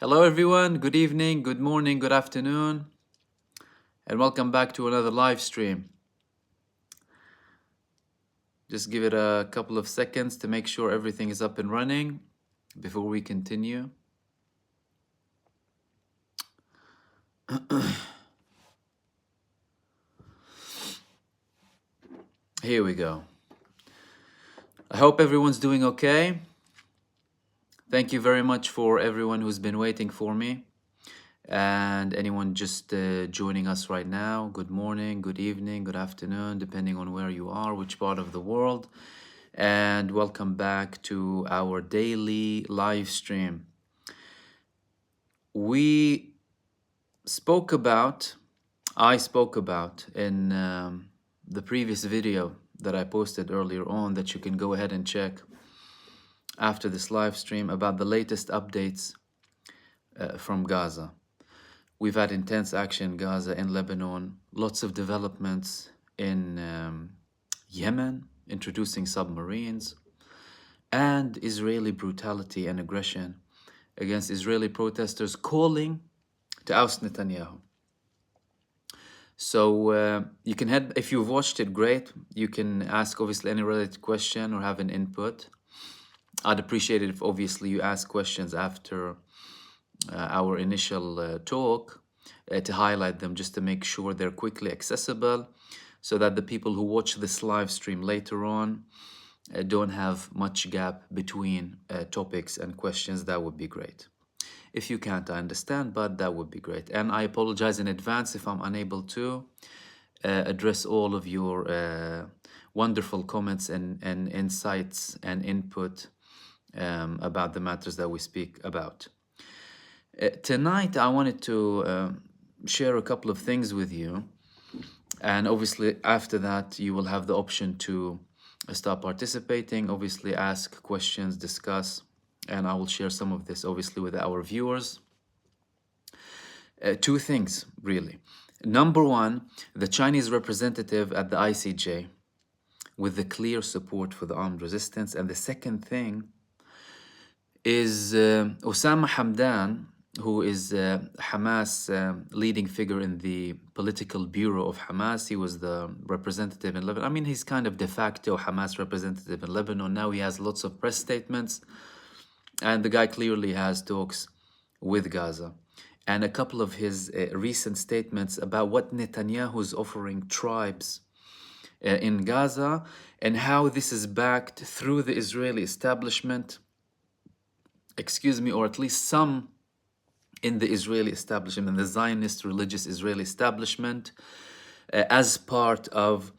Hello, everyone. Good evening, good morning, good afternoon, and welcome back to another live stream. Just give it a couple of seconds to make sure everything is up and running before we continue. Here we go. I hope everyone's doing okay. Thank you very much for everyone who's been waiting for me. And anyone just joining us right now, good morning, good evening, good afternoon, depending on where you are, which part of the world. And welcome back to our daily live stream. I spoke about in the previous video that I posted earlier on that you can go ahead and check after this live stream about the latest updates from Gaza. We've had intense action in Gaza, in Lebanon, lots of developments in Yemen, introducing submarines, and Israeli brutality and aggression against Israeli protesters calling to oust Netanyahu. So you can head, if you've watched it, great. You can ask obviously any related question or have an input. I'd appreciate it if obviously you ask questions after our initial talk to highlight them, just to make sure they're quickly accessible so that the people who watch this live stream later on don't have much gap between topics and questions. That would be great. If you can't, I understand, but that would be great. And I apologize in advance if I'm unable to address all of your wonderful comments and insights and input about the matters that we speak about. Tonight, I wanted to share a couple of things with you. And obviously, after that, you will have the option to start participating, obviously ask questions, discuss, and I will share some of this obviously with our viewers. Two things, really. Number one, the Chinese representative at the ICJ with the clear support for the armed resistance. And the second thing is Osama Hamdan, who is Hamas leading figure in the political bureau of Hamas. He was the representative in Lebanon. I mean, he's kind of de facto Hamas representative in Lebanon. Now he has lots of press statements. And the guy clearly has talks with Gaza. And a couple of his recent statements about what Netanyahu is offering tribes in Gaza and how this is backed through the Israeli establishment, or at least some in the Israeli establishment, in the Zionist religious Israeli establishment, as part of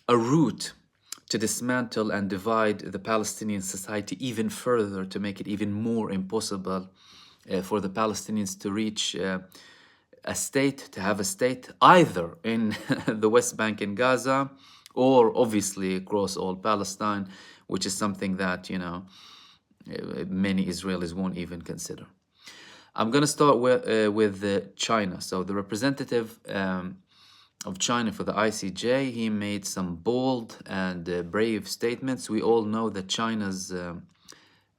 a route to dismantle and divide the Palestinian society even further, to make it even more impossible for the Palestinians to reach a state, to have a state either in the West Bank in Gaza or obviously across all Palestine, which is something that, many Israelis won't even consider. I'm going to start with China. So the representative of China for the ICJ, he made some bold and brave statements. We all know that China's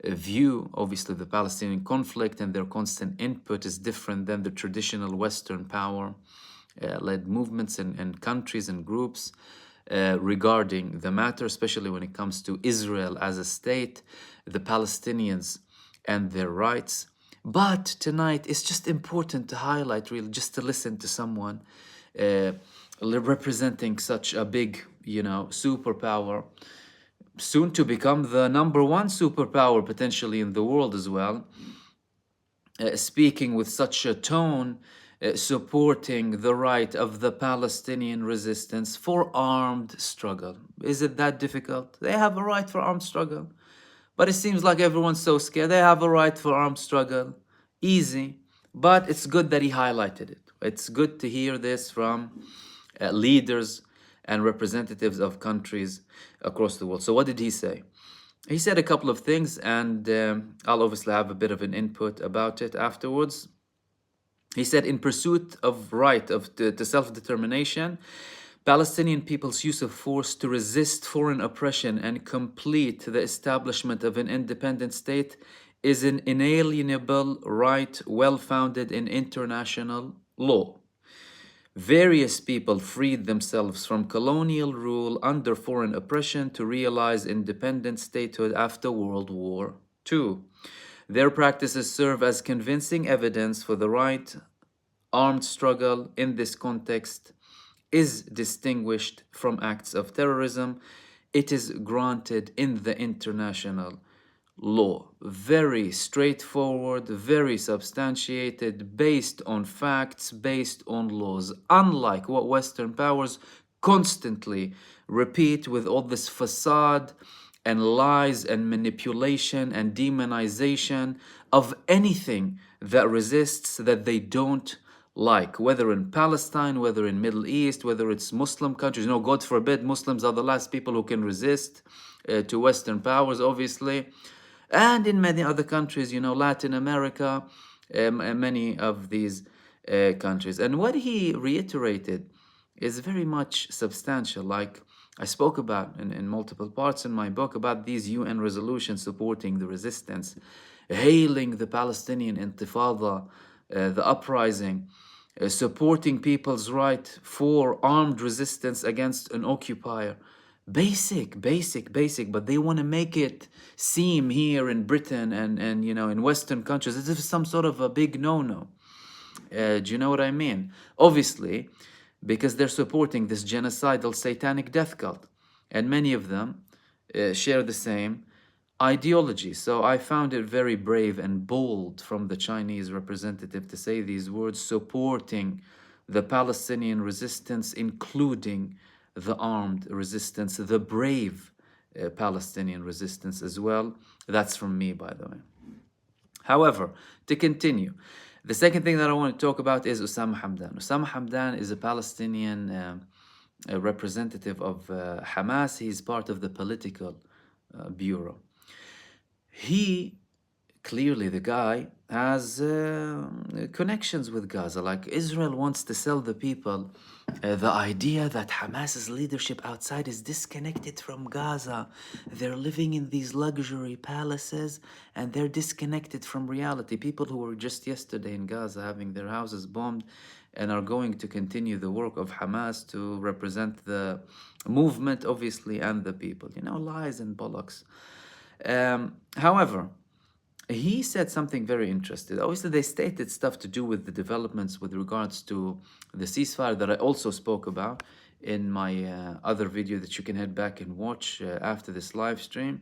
view, obviously, the Palestinian conflict and their constant input is different than the traditional Western power-led movements and countries and groups regarding the matter, especially when it comes to Israel as a state, the Palestinians and their rights. But tonight, it's just important to highlight, really, just to listen to someone representing such a big, superpower, soon to become the number one superpower potentially in the world as well, speaking with such a tone, supporting the right of the Palestinian resistance for armed struggle. Is it that difficult? They have a right for armed struggle. But it seems like everyone's so scared. They have a right for armed struggle. Easy. But it's good that he highlighted it. It's good to hear this from leaders and representatives of countries across the world. So what did he say? He said a couple of things, and I'll obviously have a bit of an input about it afterwards. He said, in pursuit of right to self-determination, Palestinian people's use of force to resist foreign oppression and complete the establishment of an independent state is an inalienable right well founded in international law. Various people freed themselves from colonial rule under foreign oppression to realize independent statehood after World War II. Their practices serve as convincing evidence for the right. Armed struggle in this context is distinguished from acts of terrorism. It is granted in the international law. Very straightforward, very substantiated, based on facts, based on laws. Unlike what Western powers constantly repeat with all this facade and lies and manipulation and demonization of anything that resists, that they don't like, whether in Palestine, whether in Middle East, whether it's Muslim countries. No, God forbid, Muslims are the last people who can resist to Western powers, obviously. And in many other countries, Latin America, and many of these countries. And what he reiterated is very much substantial. Like I spoke about in multiple parts in my book about these UN resolutions supporting the resistance, hailing the Palestinian Intifada, the uprising, supporting people's right for armed resistance against an occupier. Basic, but they want to make it seem here in Britain and in Western countries as if it's some sort of a big no-no. Do you know what I mean? Obviously, because they're supporting this genocidal satanic death cult, and many of them share the same ideology. So I found it very brave and bold from the Chinese representative to say these words, supporting the Palestinian resistance, including the armed resistance, the brave Palestinian resistance as well. That's from me, by the way. However, to continue, the second thing that I want to talk about is Osama Hamdan. Osama Hamdan is a Palestinian representative of Hamas. He's part of the political bureau. He, clearly the guy, has connections with Gaza. Like Israel wants to sell the people the idea that Hamas's leadership outside is disconnected from Gaza. They're living in these luxury palaces and they're disconnected from reality. People who were just yesterday in Gaza having their houses bombed and are going to continue the work of Hamas to represent the movement, obviously, and the people. Lies and bollocks. However, he said something very interesting. Obviously, they stated stuff to do with the developments with regards to the ceasefire that I also spoke about in my other video that you can head back and watch after this live stream.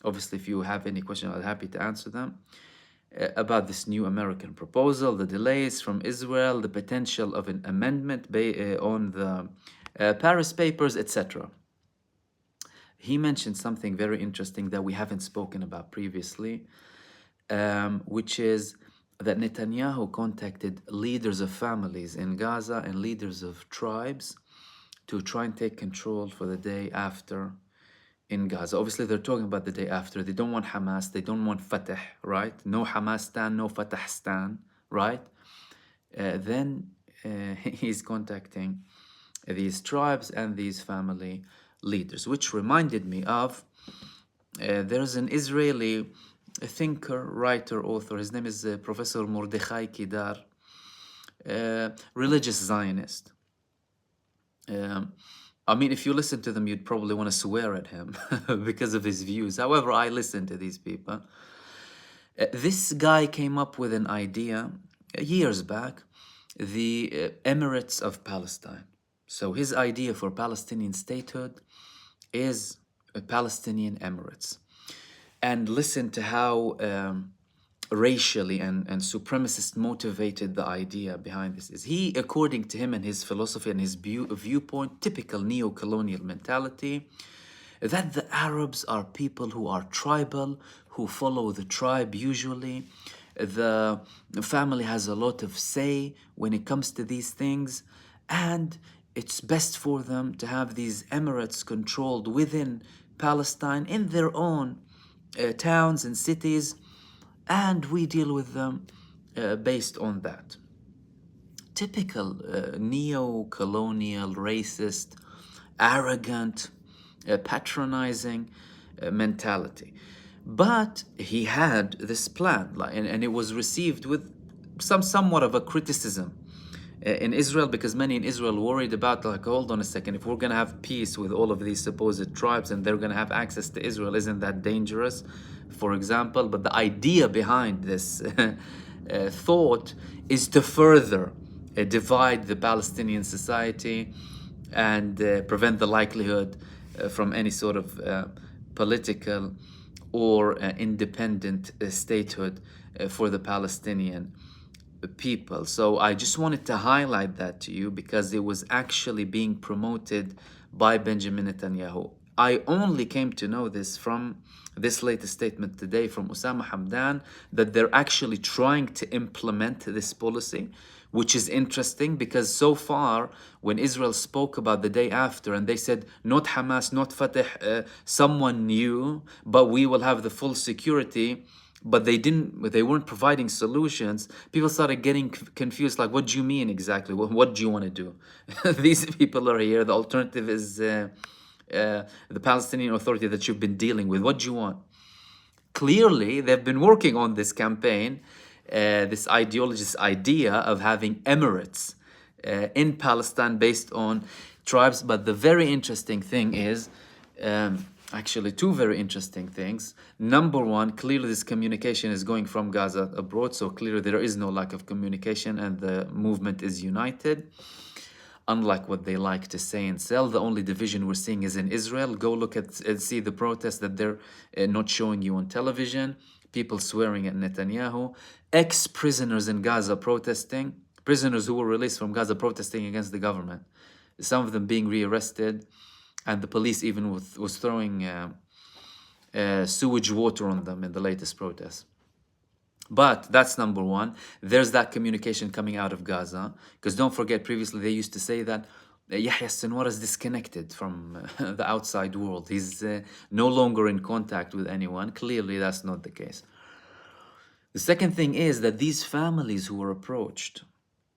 Obviously, if you have any questions, I'm happy to answer them. About this new American proposal, the delays from Israel, the potential of an amendment on the Paris Papers, etc. He mentioned something very interesting that we haven't spoken about previously, which is that Netanyahu contacted leaders of families in Gaza and leaders of tribes to try and take control for the day after in Gaza. Obviously, they're talking about the day after. They don't want Hamas. They don't want Fatah, right? No Hamas stand, no Fatah stand, right? Then he's contacting these tribes and these family leaders, which reminded me of there's an Israeli thinker, writer, author. His name is Professor Mordechai Kidar, religious Zionist. I mean, if you listen to them, you'd probably want to swear at him because of his views. However, I listen to these people. This guy came up with an idea years back, the Emirates of Palestine. So his idea for Palestinian statehood is a Palestinian Emirates. And listen to how racially and supremacist motivated the idea behind this is. He, according to him and his philosophy and his viewpoint, typical neo-colonial mentality, that the Arabs are people who are tribal, who follow the tribe usually. The family has a lot of say when it comes to these things, and it's best for them to have these emirates controlled within Palestine in their own towns and cities, and we deal with them based on that. Typical neo-colonial, racist, arrogant, patronizing mentality. But he had this plan, and it was received with somewhat of a criticism in Israel, because many in Israel worried about, like, hold on a second, if we're going to have peace with all of these supposed tribes and they're going to have access to Israel, isn't that dangerous, for example? But the idea behind this thought is to further divide the Palestinian society and prevent the likelihood from any sort of political or independent statehood for the Palestinian people. So I just wanted to highlight that to you because it was actually being promoted by Benjamin Netanyahu. I only came to know this from this latest statement today from Osama Hamdan, that they're actually trying to implement this policy, which is interesting because so far when Israel spoke about the day after and they said not Hamas, not Fatah, someone new, but we will have the full security, but they weren't providing solutions, people started getting confused, like, what do you mean exactly? What do you want to do? These people are here, the alternative is the Palestinian Authority that you've been dealing with. What do you want? Clearly they've been working on this campaign, this ideology, this idea of having Emirates in Palestine based on tribes. But the very interesting thing is, actually two very interesting things. Number one, clearly this communication is going from Gaza abroad, so clearly there is no lack of communication and the movement is united. Unlike what they like to say and sell, the only division we're seeing is in Israel. Go look at and see the protests that they're not showing you on television. People swearing at Netanyahu. Ex-prisoners in Gaza protesting. Prisoners who were released from Gaza protesting against the government. Some of them being rearrested. And the police even was throwing sewage water on them in the latest protests. But that's number one. There's that communication coming out of Gaza. Because don't forget, previously they used to say that Yahya Sinwar is disconnected from the outside world. He's no longer in contact with anyone. Clearly, that's not the case. The second thing is that these families who were approached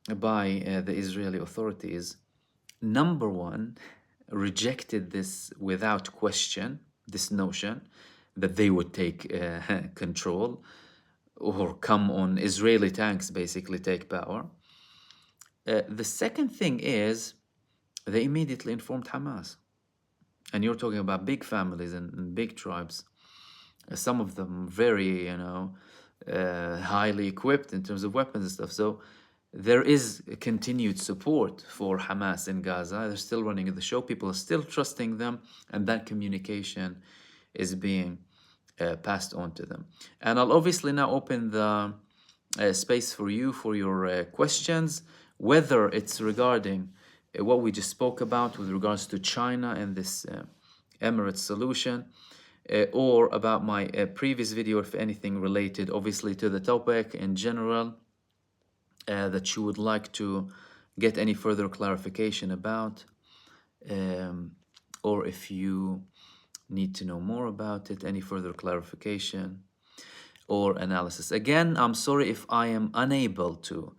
by the Israeli authorities, number one, rejected this without question, this notion that they would take control or come on Israeli tanks, basically take power. The second thing is they immediately informed Hamas. And you're talking about big families and big tribes. Some of them very, highly equipped in terms of weapons and stuff. So there is a continued support for Hamas in Gaza. They're still running the show. People are still trusting them. And that communication is being passed on to them. And I'll obviously now open the space for you for your questions, whether it's regarding what we just spoke about with regards to China and this Emirates solution, or about my previous video, if anything related obviously to the topic in general that you would like to get any further clarification about, or if you need to know more about it, any further clarification or analysis. Again, I'm sorry if I am unable to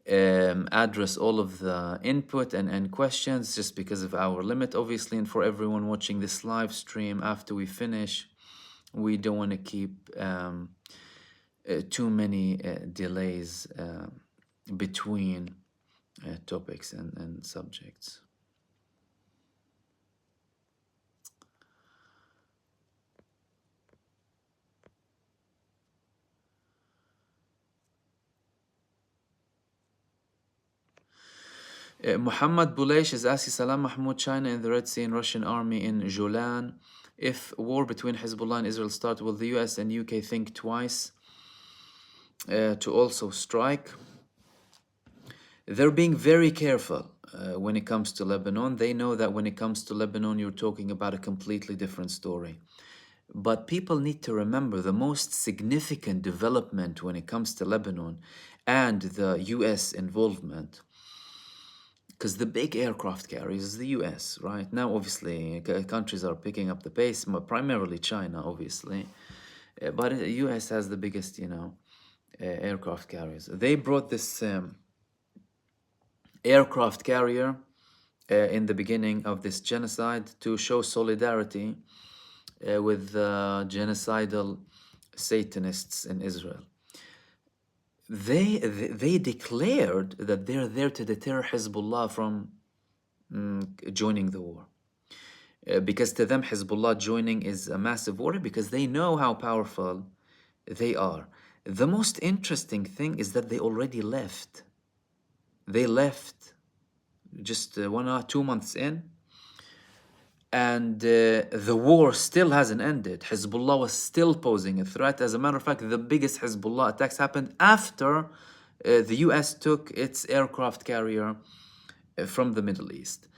address all of the input and questions just because of our limit, obviously. And for everyone watching this live stream, after we finish, we don't want to keep too many delays between topics and subjects. Muhammad Bulesh is asking, Salam Mahmoud, China in the Red Sea and Russian army in Jolan. If war between Hezbollah and Israel start, will the US and UK think twice to also strike? They're being very careful when it comes to Lebanon. They know that when it comes to Lebanon, you're talking about a completely different story. But people need to remember the most significant development when it comes to Lebanon and the US involvement, because the big aircraft carriers is the US, right? Now, obviously, countries are picking up the pace, primarily China, obviously. But the US has the biggest, aircraft carriers. They brought this aircraft carrier in the beginning of this genocide to show solidarity with the genocidal Satanists in Israel. They declared that they're there to deter Hezbollah from joining the war. Because to them, Hezbollah joining is a massive worry because they know how powerful they are. The most interesting thing is that they already left. They left just 1 or 2 months in, and the war still hasn't ended. Hezbollah was still posing a threat. As a matter of fact, the biggest Hezbollah attacks happened after the US took its aircraft carrier from the Middle East.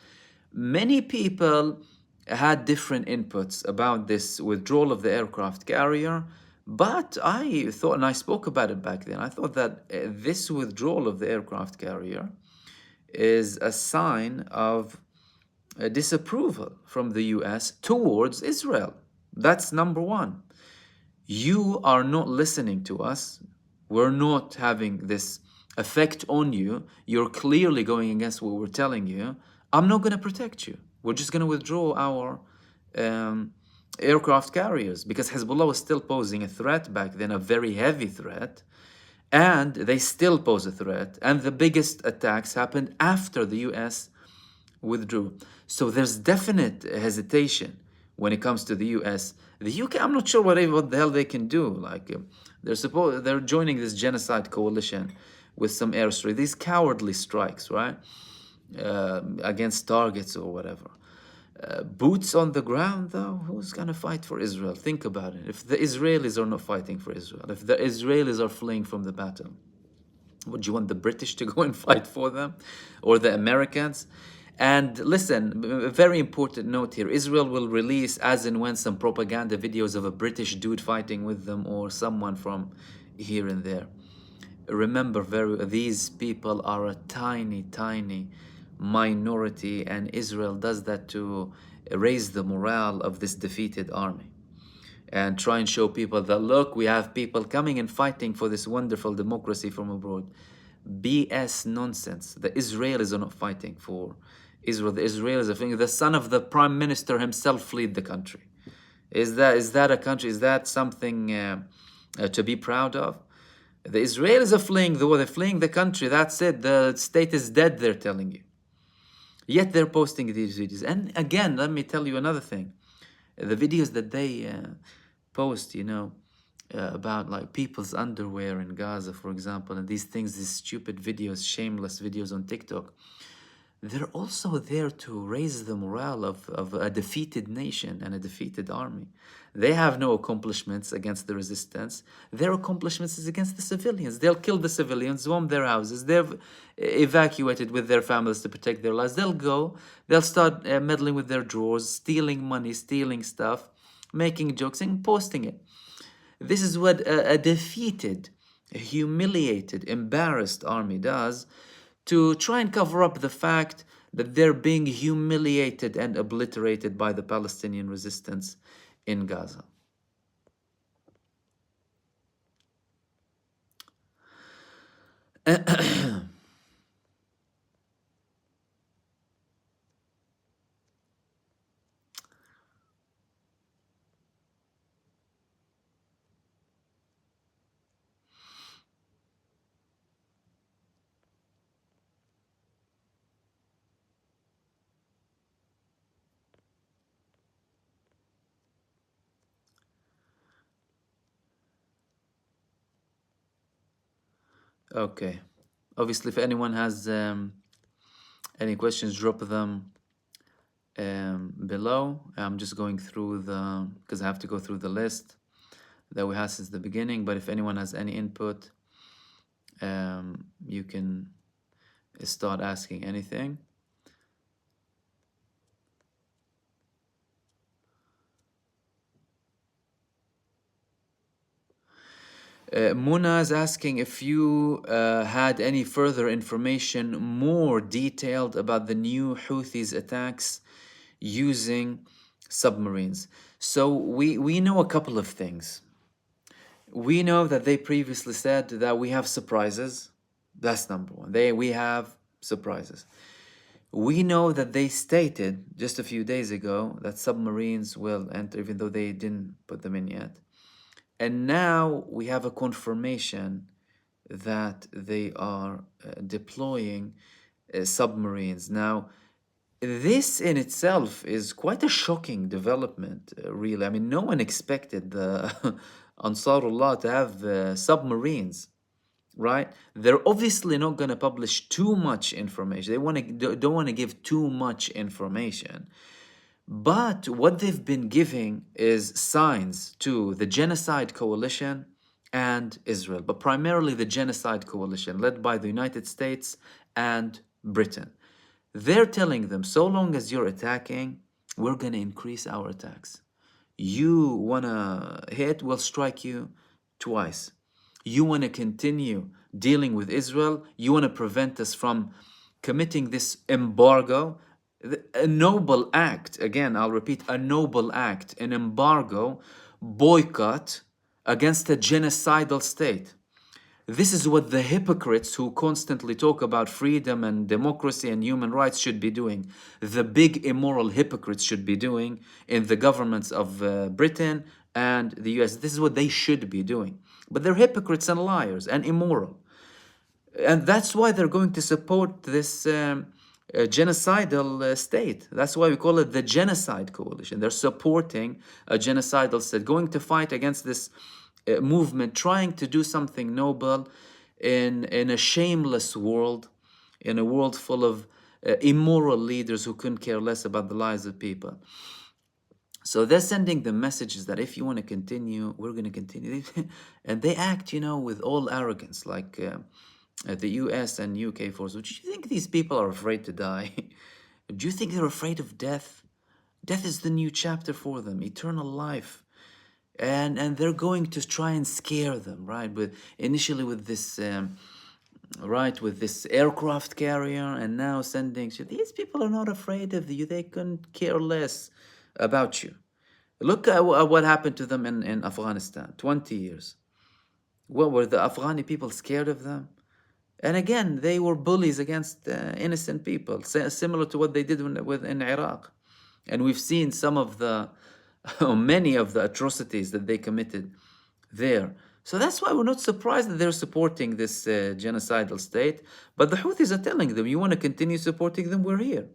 Many people had different inputs about this withdrawal of the aircraft carrier, but I thought, and I spoke about it back then, I thought that this withdrawal of the aircraft carrier is a sign of disapproval from the US towards Israel. That's number one. You are not listening to us. We're not having this effect on you. You're clearly going against what we're telling you. I'm not going to protect you. We're just going to withdraw our aircraft carriers because Hezbollah was still posing a threat back then, a very heavy threat. And they still pose a threat. And the biggest attacks happened after the US withdrew. So there's definite hesitation when it comes to the US. The UK, I'm not sure what the hell they can do. Like they're joining this genocide coalition with some airstrikes, these cowardly strikes, right? Against targets or whatever. Boots on the ground, though, who's gonna fight for Israel? Think about it. If the Israelis are not fighting for Israel, if the Israelis are fleeing from the battle, would you want the British to go and fight for them? Or the Americans? And listen, a very important note here. Israel will release as and when some propaganda videos of a British dude fighting with them or someone from here and there. Remember, these people are a tiny, tiny minority, and Israel does that to raise the morale of this defeated army and try and show people that, look, we have people coming and fighting for this wonderful democracy from abroad. BS nonsense. The Israelis are not fighting for Israel. The Israelis are fighting. The son of the prime minister himself fled the country. Is that a country? Is that something to be proud of? The Israelis are fleeing the war. They're fleeing the country. That's it. The state is dead, they're telling you. Yet they're posting these videos. And again, let me tell you another thing. The videos that they post, about like people's underwear in Gaza, for example, and these things, these stupid videos, shameless videos on TikTok, they're also there to raise the morale of a defeated nation and a defeated army. They have no accomplishments against the resistance. Their accomplishments is against the civilians. They'll kill the civilians, bomb their houses. They've evacuated with their families to protect their lives. They'll start meddling with their drawers, stealing money, stealing stuff, making jokes and posting it. This is what a defeated, humiliated, embarrassed army does to try and cover up the fact that they're being humiliated and obliterated by the Palestinian resistance in Gaza. Okay. Obviously, if anyone has any questions, drop them below. I'm just going through because I have to go through the list that we had since the beginning. But if anyone has any input, you can start asking anything. Muna is asking if you had any further information more detailed about the new Houthis attacks using submarines. So we know a couple of things. We know that they previously said that we have surprises. That's number one. We have surprises. We know that they stated just a few days ago that submarines will enter, even though they didn't put them in yet. And now we have a confirmation that they are deploying submarines. Now, this in itself is quite a shocking development, really. I mean, no one expected the Ansarullah to have submarines, right? They're obviously not going to publish too much information. They don't want to give too much information. But what they've been giving is signs to the Genocide Coalition and Israel, but primarily the Genocide Coalition led by the United States and Britain. They're telling them, so long as you're attacking, we're going to increase our attacks. You want to hit, we'll strike you twice. You want to continue dealing with Israel, you want to prevent us from committing this embargo, a noble act, again, I'll repeat, a noble act, an embargo, boycott against a genocidal state. This is what the hypocrites who constantly talk about freedom and democracy and human rights should be doing. The big immoral hypocrites should be doing in the governments of Britain and the US. This is what they should be doing. But they're hypocrites and liars and immoral. And that's why they're going to support this genocidal state. That's why we call it the Genocide Coalition. They're supporting a genocidal state, going to fight against this movement, trying to do something noble in a shameless world, in a world full of immoral leaders who couldn't care less about the lives of people. So they're sending the messages that if you want to continue, we're going to continue. And they act, with all arrogance, like the US and UK forces. Do you think these people are afraid to die? Do you think they're afraid of death? Death is the new chapter for them, eternal life. And they're going to try and scare them, right? But initially with this, with this aircraft carrier, and now sending. These people are not afraid of you. They couldn't care less about you. Look at what happened to them in Afghanistan. 20 years. What were the Afghani people scared of them? And again, they were bullies against innocent people, similar to what they did in Iraq. And we've seen some of the, many of the atrocities that they committed there. So that's why we're not surprised that they're supporting this genocidal state. But the Houthis are telling them, you want to continue supporting them? We're here.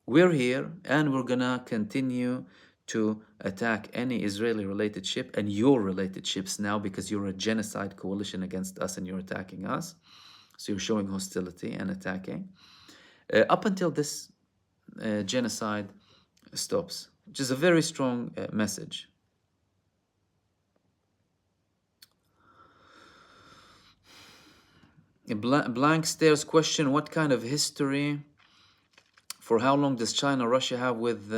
We're here, and we're going to continue to attack any Israeli-related ship and your related ships now, because you're a genocide coalition against us and you're attacking us. So you're showing hostility and attacking up until this genocide stops, which is a very strong message. Blank stares question, what kind of history, for how long does China, Russia have with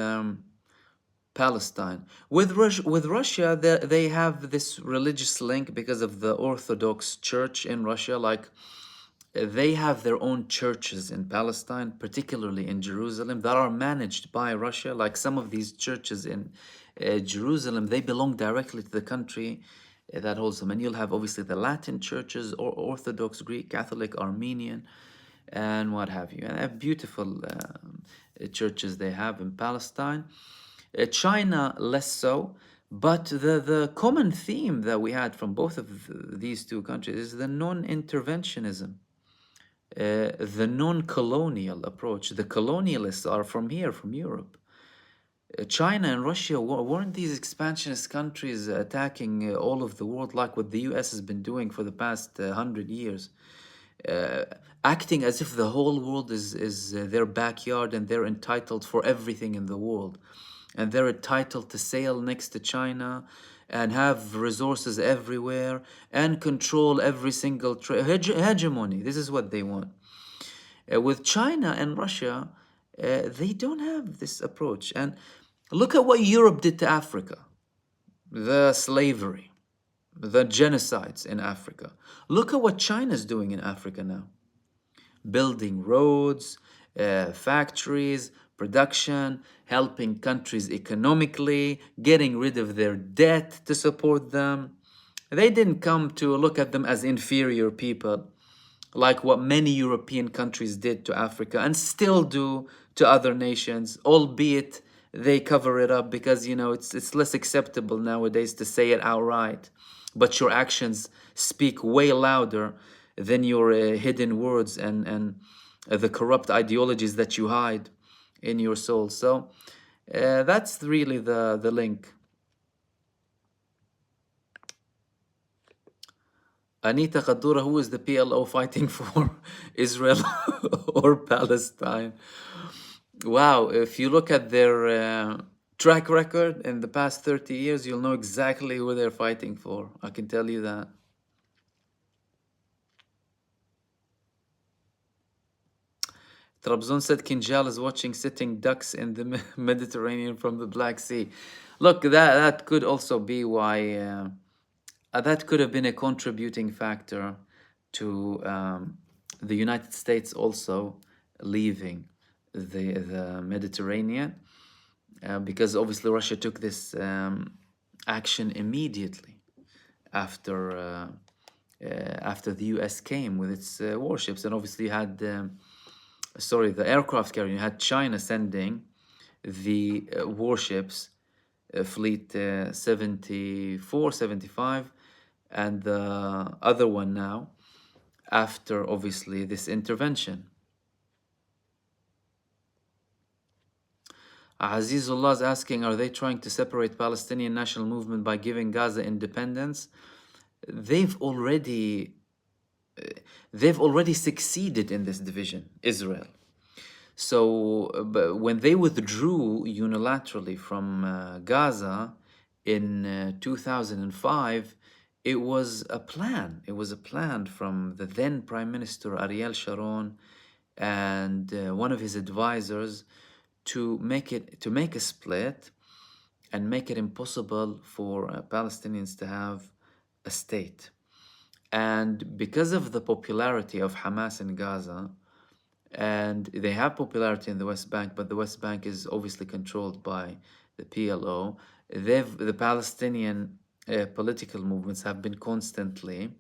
Palestine? With Russia, they have this religious link because of the Orthodox Church in Russia. Like, they have their own churches in Palestine, particularly in Jerusalem, that are managed by Russia. Like some of these churches in Jerusalem, they belong directly to the country that holds them. And you'll have obviously the Latin churches, or Orthodox, Greek, Catholic, Armenian, and what have you. And they have beautiful churches they have in Palestine. China, less so. But the common theme that we had from both of these two countries is the non-interventionism. The non-colonial approach. The colonialists are from here, from Europe. China and Russia, weren't these expansionist countries attacking all of the world like what the US has been doing for the past 100 years? Acting as if the whole world is their backyard and they're entitled for everything in the world. And they're entitled to sail next to China and have resources everywhere and control every single hegemony. This is what they want. With China and Russia, they don't have this approach. And look at what Europe did to Africa. The slavery, the genocides in Africa. Look at what China's doing in Africa now. Building roads, factories, production, helping countries economically, getting rid of their debt to support them. They didn't come to look at them as inferior people, like what many European countries did to Africa and still do to other nations, albeit they cover it up because it's less acceptable nowadays to say it outright, but your actions speak way louder than your hidden words and the corrupt ideologies that you hide in your soul. So that's really the link. Anita Khadura, who is the PLO fighting for, Israel or Palestine? Wow, if you look at their track record in the past 30 years, you'll know exactly who they're fighting for. I can tell you that. Trabzon said Kinjal is watching sitting ducks in the Mediterranean from the Black Sea. Look, that could also be why, that could have been a contributing factor to the United States also leaving the Mediterranean, because obviously Russia took this action immediately after after the US came with its warships, and obviously you had the aircraft carrier. You had China sending the warships, fleet 74, 75, and the other one now after obviously this intervention. Azizullah is asking, are they trying to separate Palestinian national movement by giving Gaza independence? They've already succeeded in this division, Israel. So when they withdrew unilaterally from Gaza in 2005, it was a plan. It was a plan from the then Prime Minister Ariel Sharon and one of his advisors to make a split and make it impossible for Palestinians to have a state. And because of the popularity of Hamas in Gaza, and they have popularity in the West Bank, but the West Bank is obviously controlled by the PLO, the Palestinian political movements have been constantly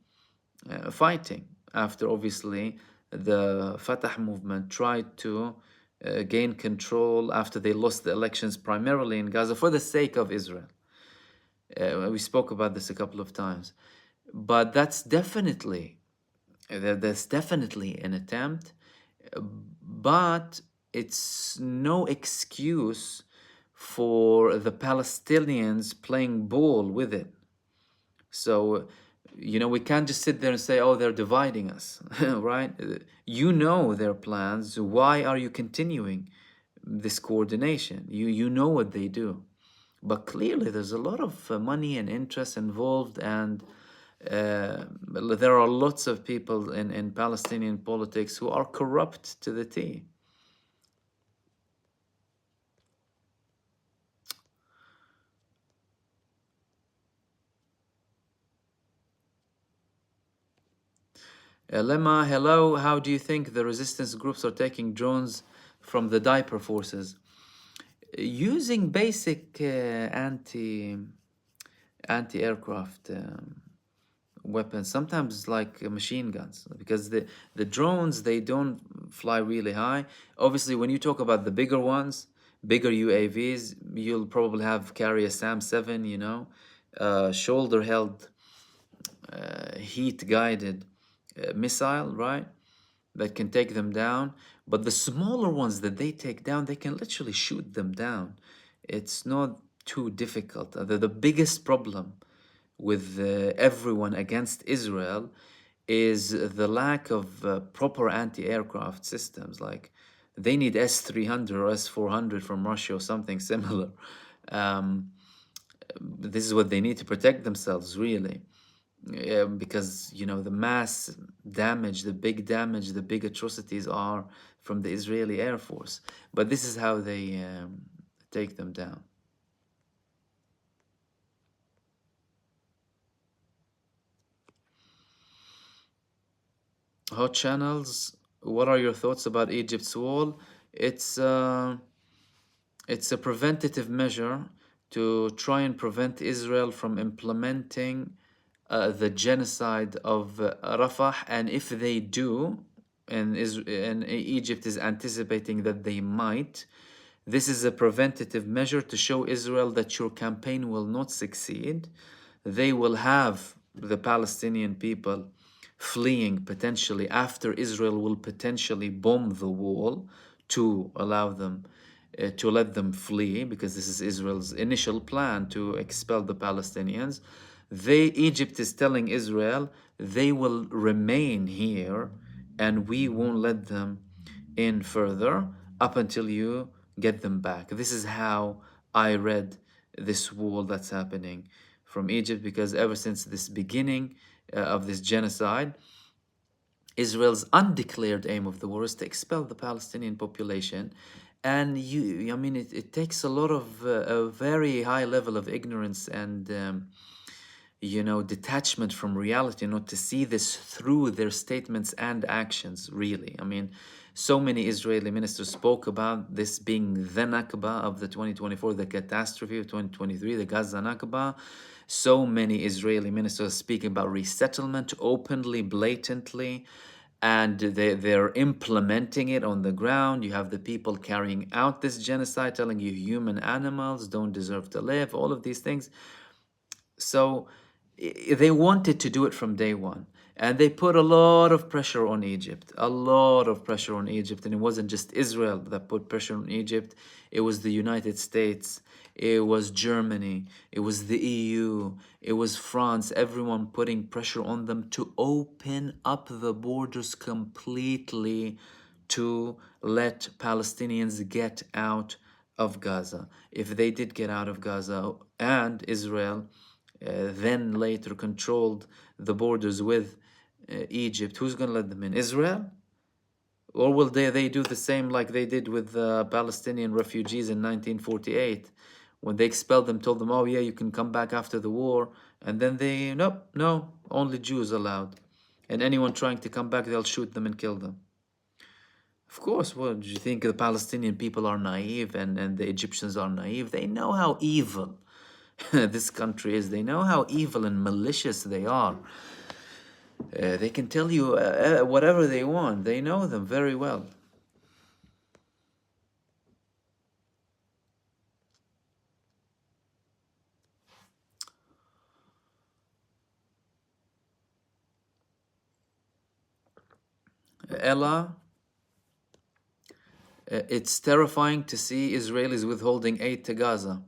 fighting after obviously the Fatah movement tried to gain control after they lost the elections primarily in Gaza for the sake of Israel. We spoke about this a couple of times, but that's definitely an attempt, but it's no excuse for the Palestinians playing ball with it. So, we can't just sit there and say, oh, they're dividing us, right? You know their plans. Why are you continuing this coordination? You know what they do. But clearly there's a lot of money and interest involved, and there are lots of people in Palestinian politics who are corrupt to the T. Lema, hello. How do you think the resistance groups are taking drones from the diaper forces? Using basic anti-aircraft weapons, sometimes like machine guns, because the drones, they don't fly really high. Obviously, when you talk about the bigger ones, bigger UAVs, you'll probably carry a SAM-7, shoulder-held, heat-guided missile, right? That can take them down. But the smaller ones that they take down, they can literally shoot them down. It's not too difficult. The biggest problem with everyone against Israel is the lack of proper anti-aircraft systems. Like, they need S-300 or S-400 from Russia or something similar. This is what they need to protect themselves, really. Because the mass damage, the big atrocities are from the Israeli Air Force. But this is how they take them down. Hot channels, what are your thoughts about Egypt's wall? It's a preventative measure to try and prevent Israel from implementing the genocide of Rafah, and if they do, and Egypt is anticipating that they might, This is a preventative measure to show Israel that your campaign will not succeed. They will have the Palestinian people fleeing potentially after Israel will potentially bomb the wall to allow them to let them flee, because this is Israel's initial plan to expel the Palestinians. Egypt is telling Israel they will remain here and we won't let them in further up until you get them back. This is how I read this wall that's happening from Egypt, because ever since this beginning of this genocide, Israel's undeclared aim of the war is to expel the Palestinian population. And I mean, it takes a lot of a very high level of ignorance and detachment from reality not to see this through their statements and actions, really. I mean, so many Israeli ministers spoke about this being the Nakba of the 2024, the catastrophe of 2023, the Gaza Nakba. So many Israeli ministers speaking about resettlement openly, blatantly, and they're implementing it on the ground. You have the people carrying out this genocide telling you human animals don't deserve to live, all of these things. So they wanted to do it from day one. And they put a lot of pressure on Egypt, a lot of pressure on Egypt. And it wasn't just Israel that put pressure on Egypt, it was the United States, it was Germany, it was the EU, it was France, everyone putting pressure on them to open up the borders completely to let Palestinians get out of Gaza. If they did get out of Gaza and Israel then later controlled the borders with Egypt, who's going to let them in? Israel? Or will they do the same like they did with the Palestinian refugees in 1948? When they expelled them, told them, oh yeah, you can come back after the war. And then they, nope, no, only Jews allowed. And anyone trying to come back, they'll shoot them and kill them. Of course, what do you think the Palestinian people are naive and the Egyptians are naive? They know how evil this country is. They know how evil and malicious they are. They can tell you whatever they want. They know them very well. Ella, it's terrifying to see Israelis withholding aid to Gaza.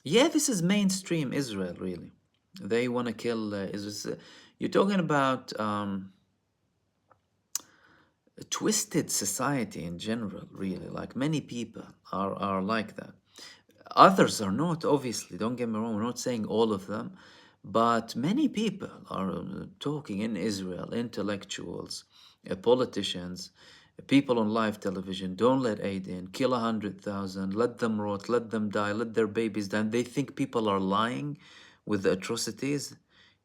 Yeah, this is mainstream Israel, really. They want to kill Israel. You're talking about a twisted society in general, really. Like many people are like that. Others are not, obviously. Don't get me wrong. We're not saying all of them. But many people are talking in Israel, intellectuals, politicians, people on live television, don't let aid in, kill 100,000, let them rot, let them die, let their babies die. And they think people are lying with the atrocities.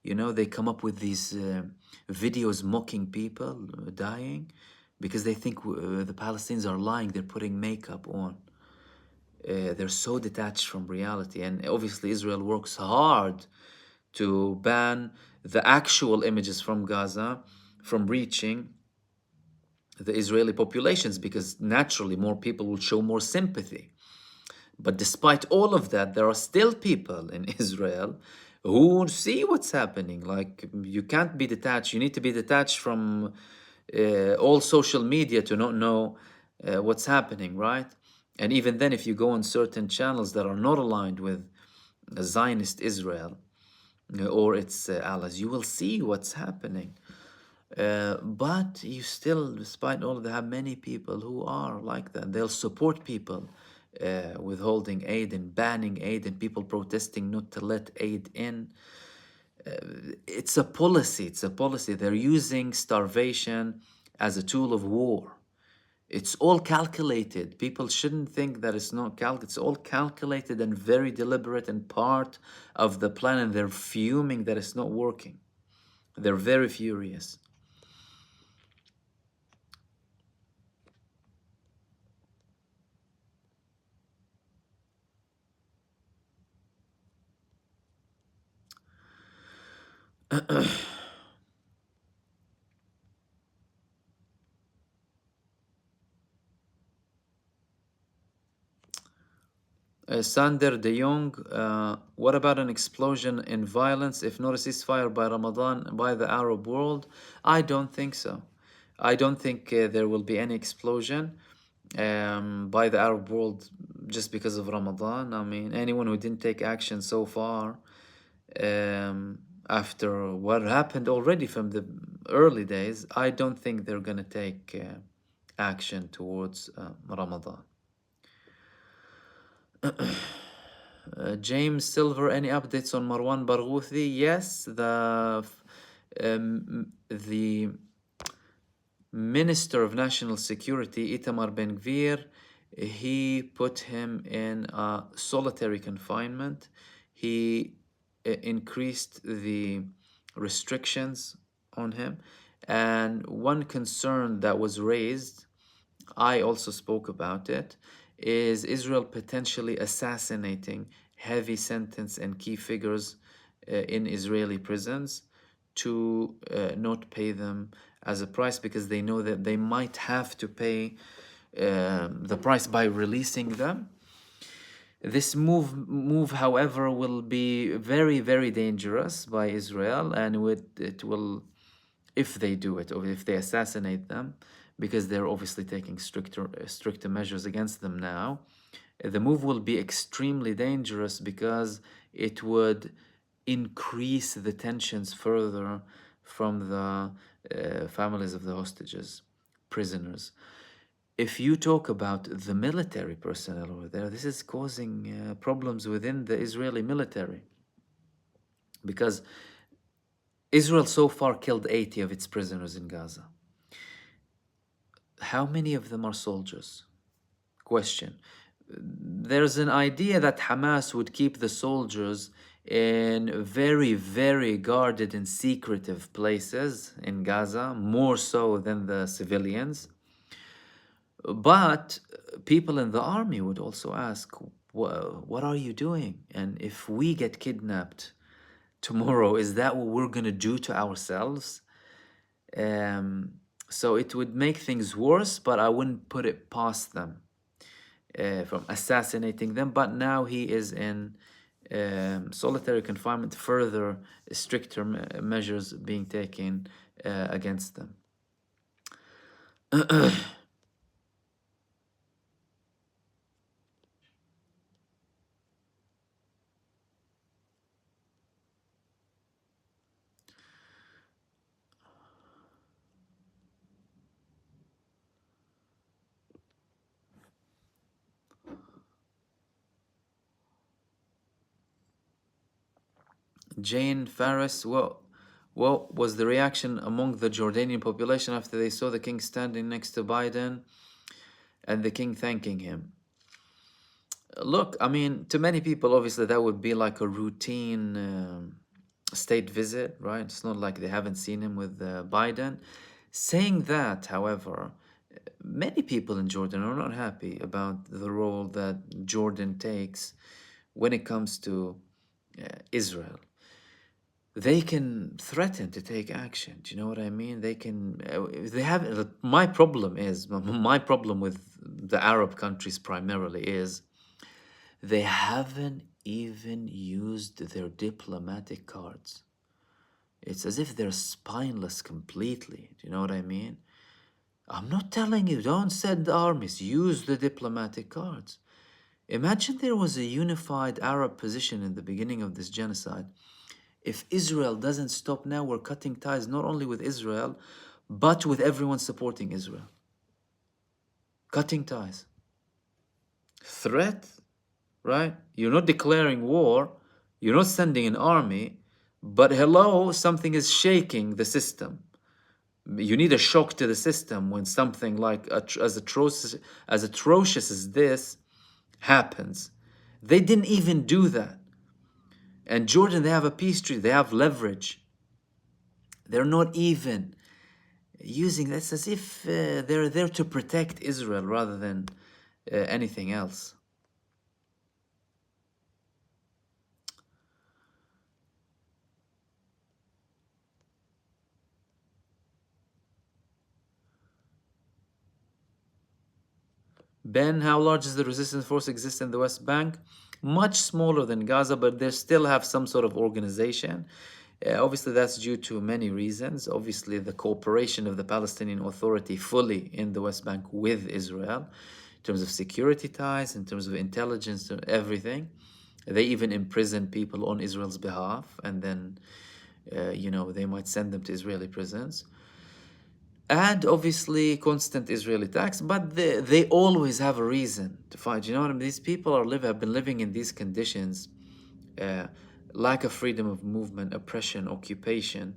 They come up with these videos mocking people dying because they think the Palestinians are lying, they're putting makeup on. They're so detached from reality. And obviously Israel works hard to ban the actual images from Gaza from reaching the Israeli populations, because naturally more people will show more sympathy. But despite all of that, there are still people in Israel who see what's happening. Like, you can't be detached. You need to be detached from all social media to not know what's happening, right? And even then, if you go on certain channels that are not aligned with Zionist Israel or its allies, you will see what's happening. But you still, despite all of that, have many people who are like that. They'll support people withholding aid and banning aid and people protesting not to let aid in. It's a policy. It's a policy. They're using starvation as a tool of war. It's all calculated. People shouldn't think that it's not calculated. It's all calculated and very deliberate and part of the plan, and they're fuming that it's not working. They're very furious. Sander de Jong, what about an explosion in violence if not a ceasefire by Ramadan by the Arab world? I don't think so. I don't think there will be any explosion by the Arab world just because of Ramadan. I mean, anyone who didn't take action so far after what happened already from the early days, I don't think they're going to take action towards Ramadan. James Silver, any updates on Marwan Barghouthi? Yes, the Minister of National Security, Itamar Ben Gvir, he put him in solitary confinement. He increased the restrictions on him. And one concern that was raised, I also spoke about it, is Israel potentially assassinating heavy sentence and key figures in Israeli prisons to not pay them as a price, because they know that they might have to pay the price by releasing them. This move, however, will be very, very dangerous by Israel, and it will, if they do it, or if they assassinate them, because they're obviously taking stricter measures against them now. The move will be extremely dangerous because it would increase the tensions further from the families of the hostages, prisoners. If you talk about the military personnel over there, this is causing problems within the Israeli military, because Israel so far killed 80 of its prisoners in Gaza. How many of them are soldiers? Question. There's an idea that Hamas would keep the soldiers in very, very guarded and secretive places in Gaza, more so than the civilians. But people in the army would also ask, what are you doing? And if we get kidnapped tomorrow, is that what we're going to do to ourselves? So it would make things worse, but I wouldn't put it past them from assassinating them. But now he is in solitary confinement, further stricter measures being taken against them. Jane Farris, what was the reaction among the Jordanian population after they saw the king standing next to Biden and the king thanking him? Look, I mean, to many people, obviously, that would be like a routine state visit, right? It's not like they haven't seen him with Biden. Saying that, however, many people in Jordan are not happy about the role that Jordan takes when it comes to Israel. They can threaten to take action. Do you know what I mean? They can, they have, my problem with the Arab countries primarily is they haven't even used their diplomatic cards. It's as if they're spineless completely. Do you know what I mean? I'm not telling you, don't send armies, use the diplomatic cards. Imagine there was a unified Arab position in the beginning of this genocide. If Israel doesn't stop now, we're cutting ties not only with Israel, but with everyone supporting Israel. Cutting ties. Threat, right? You're not declaring war, you're not sending an army, but hello, something is shaking the system. You need a shock to the system when something like as atrocious as this happens. They didn't even do that. And Jordan, they have a peace treaty, they have leverage. They're not even using this, as if they're there to protect Israel rather than anything else. Ben, how large is the resistance force exist in the West Bank? much smaller than Gaza, but they still have some sort of organization. Obviously, that's due to many reasons. Obviously, the cooperation of the Palestinian Authority fully in the West Bank with Israel, in terms of security ties, in terms of intelligence, everything. They even imprison people on Israel's behalf, and then, they might send them to Israeli prisons. And obviously, constant Israeli attacks, but they always have a reason to fight. You know what I mean? These people have been living in these conditions, uh, lack of freedom of movement, oppression, occupation,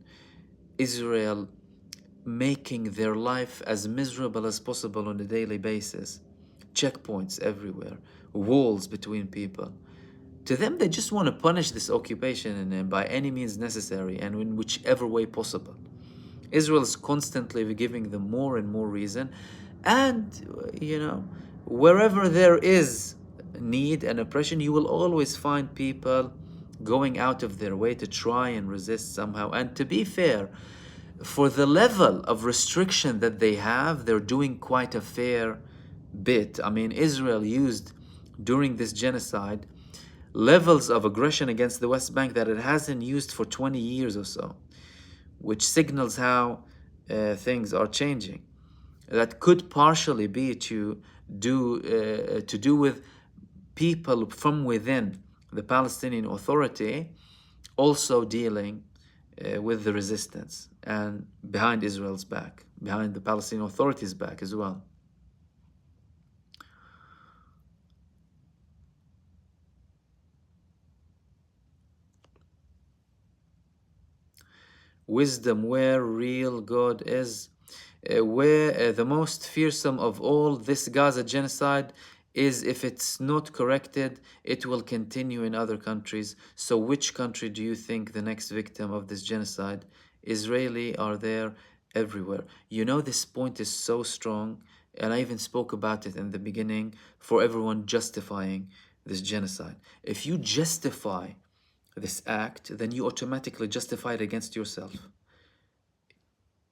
Israel making their life as miserable as possible on a daily basis, checkpoints everywhere, walls between people. To them, they just want to punish this occupation and by any means necessary and in whichever way possible. Israel is constantly giving them more and more reason. And, wherever there is need and oppression, you will always find people going out of their way to try and resist somehow. And to be fair, for the level of restriction that they have, they're doing quite a fair bit. I mean, Israel used during this genocide levels of aggression against the West Bank that it hasn't used for 20 years or so, which signals how things are changing. That could partially be to do with people from within the Palestinian Authority also dealing with the resistance and behind Israel's back, behind the Palestinian Authority's back as well. Wisdom where real God is, where the most fearsome of all this Gaza genocide is if it's not corrected, it will continue in other countries. So which country do you think the next victim of this genocide? Israeli are there everywhere. You know, this point is so strong, and I even spoke about it in the beginning, for everyone justifying this genocide. If you justify this act, then you automatically justify it against yourself.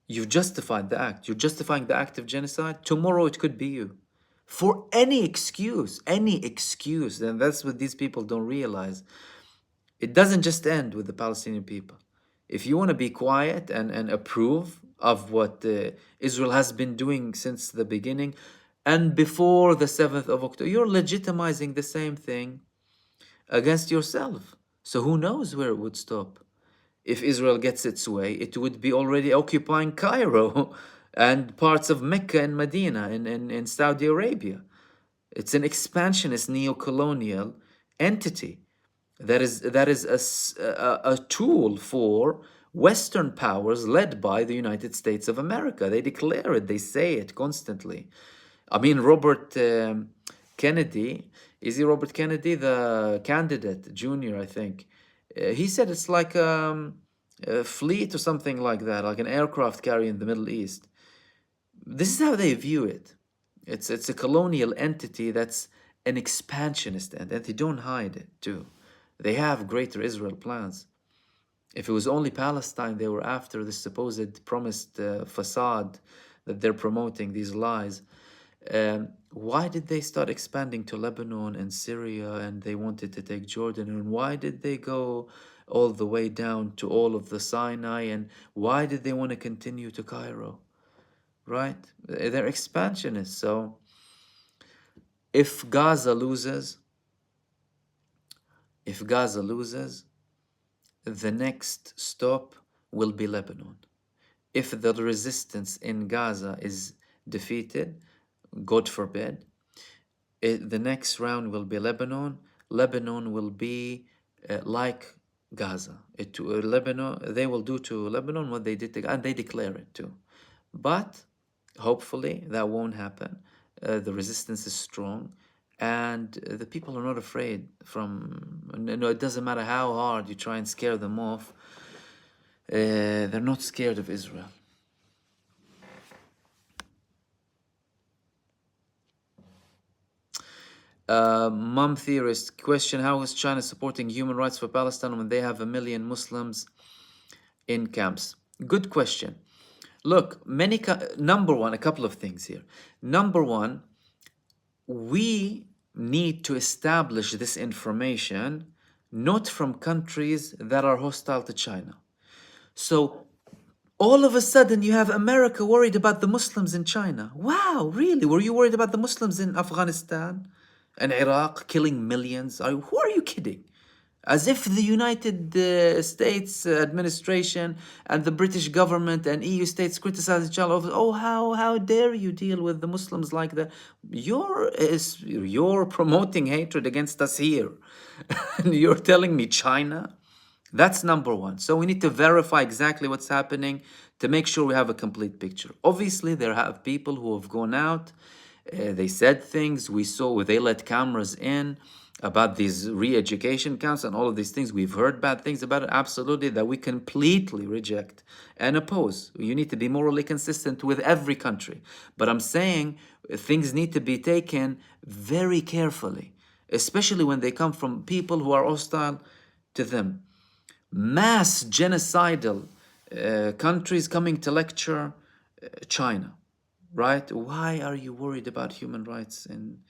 You've justified the act. You're justifying the act of genocide. Tomorrow it could be you. For any excuse, and that's what these people don't realize. It doesn't just end with the Palestinian people. If you want to be quiet and approve of what Israel has been doing since the beginning and before the 7th of October, you're legitimizing the same thing against yourself. So who knows where it would stop? If Israel gets its way, it would be already occupying Cairo and parts of Mecca and Medina in Saudi Arabia. It's an expansionist neo-colonial entity that is a tool for Western powers led by the United States of America. They declare it, they say it constantly. I mean, Robert Kennedy, is he Robert Kennedy, the candidate, junior, I think? He said it's like a fleet or something like that, like an aircraft carrier in the Middle East. This is how they view it. It's a colonial entity that's an expansionist entity. They don't hide it too. They have Greater Israel plans. If it was only Palestine they were after, this supposed promised facade that they're promoting, these lies, why did they start expanding to Lebanon and Syria, and they wanted to take Jordan? And why did they go all the way down to all of the Sinai? And why did they want to continue to Cairo? Right? They're expansionists. So if Gaza loses, the next stop will be Lebanon. If the resistance in Gaza is defeated, God forbid, the next round will be Lebanon. Lebanon will be like Gaza. Lebanon, they will do to Lebanon what they did to Gaza, and they declare it too. But hopefully that won't happen. The resistance is strong, and the people are not afraid from. No, it doesn't matter how hard you try and scare them off. They're not scared of Israel. Mom theorist question: how is China supporting human rights for Palestine when they have 1 million Muslims in camps? Good question. Look, number one, a couple of things here. Number one, we need to establish this information not from countries that are hostile to China. So all of a sudden you have America worried about the Muslims in China. Wow, really? Were you worried about the Muslims in Afghanistan and Iraq killing millions? Who are you kidding? As if the United States administration and the British government and EU states criticize each other. Oh, how dare you deal with the Muslims like that? You're promoting hatred against us here, and you're telling me China. That's number one. So we need to verify exactly what's happening to make sure we have a complete picture. Obviously, there have people who have gone out. They said things. We saw they let cameras in about these re-education camps and all of these things. We've heard bad things about it. Absolutely, that we completely reject and oppose. You need to be morally consistent with every country. But I'm saying things need to be taken very carefully, especially when they come from people who are hostile to them. Mass genocidal countries coming to lecture China, right? Why are you worried about human rights in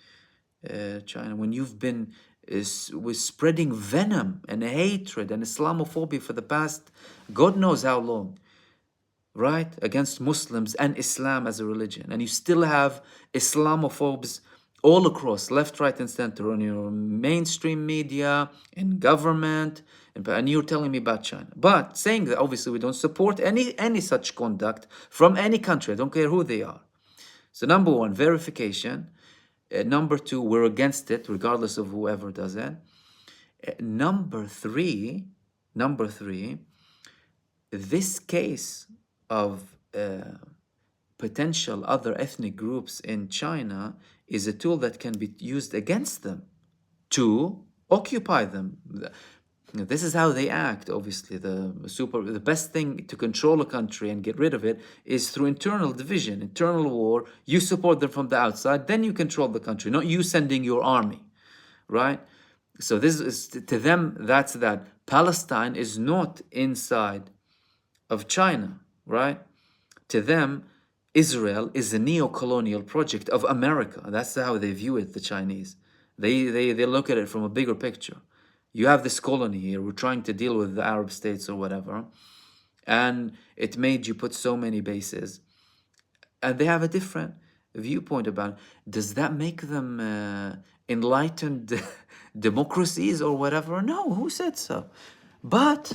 China when you've been with spreading venom and hatred and Islamophobia for the past God knows how long, right? Against Muslims and Islam as a religion. And you still have Islamophobes all across, left, right, and center, on your mainstream media, in government, and you're telling me about China. But saying that, obviously, we don't support any such conduct from any country. I don't care who they are. So number one, verification. Number two, we're against it, regardless of whoever does it. Number three, this case of potential other ethnic groups in China is a tool that can be used against them to occupy them. This is how they act. Obviously, the best thing to control a country and get rid of it is through internal division, internal war. You support them from the outside, then you control the country, not you sending your army, right? So this is, to them, that's that. Palestine is not inside of China, right? To them, Israel is a neo-colonial project of America. That's how they view it, the Chinese. They look at it from a bigger picture. You have this colony here, we're trying to deal with the Arab states or whatever, and it made you put so many bases. And they have a different viewpoint about it. Does that make them enlightened democracies or whatever? No, who said so? But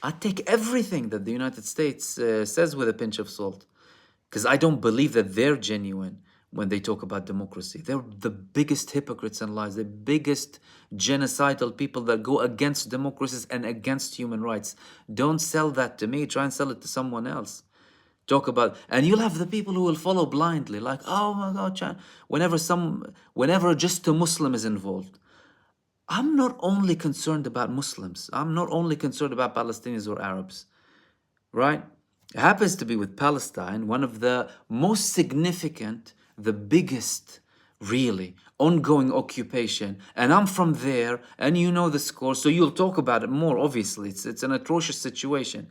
I take everything that the United States says with a pinch of salt, because I don't believe that they're genuine when they talk about democracy. They're the biggest hypocrites and lies, the biggest genocidal people that go against democracies and against human rights. Don't sell that to me. Try and sell it to someone else. Talk about, and you'll have the people who will follow blindly, like, oh my God, China. Whenever just a Muslim is involved. I'm not only concerned about Muslims. I'm not only concerned about Palestinians or Arabs, right? It happens to be with Palestine, one of the most significant, the biggest, really, ongoing occupation. And I'm from there, and you know the score, so you'll talk about it more, obviously. It's an atrocious situation.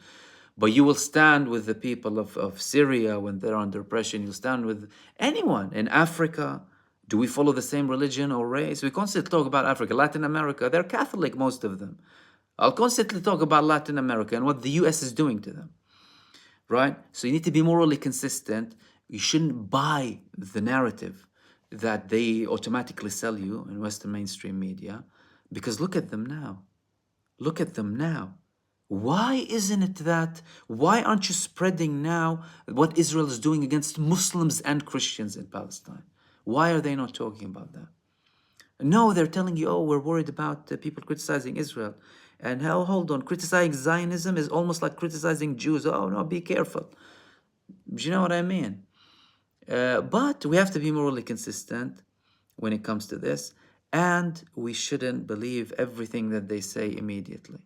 But you will stand with the people of Syria when they're under oppression. You'll stand with anyone in Africa. Do we follow the same religion or race? We constantly talk about Africa. Latin America, they're Catholic, most of them. I'll constantly talk about Latin America and what the US is doing to them, right? So you need to be morally consistent. You shouldn't buy the narrative that they automatically sell you in Western mainstream media, because look at them now. Look at them now. Why isn't it that? Why aren't you spreading now what Israel is doing against Muslims and Christians in Palestine? Why are they not talking about that? No, they're telling you, oh, we're worried about people criticizing Israel. And hell, hold on, criticizing Zionism is almost like criticizing Jews. Oh, no, be careful. Do you know what I mean? But we have to be morally consistent when it comes to this. And we shouldn't believe everything that they say immediately.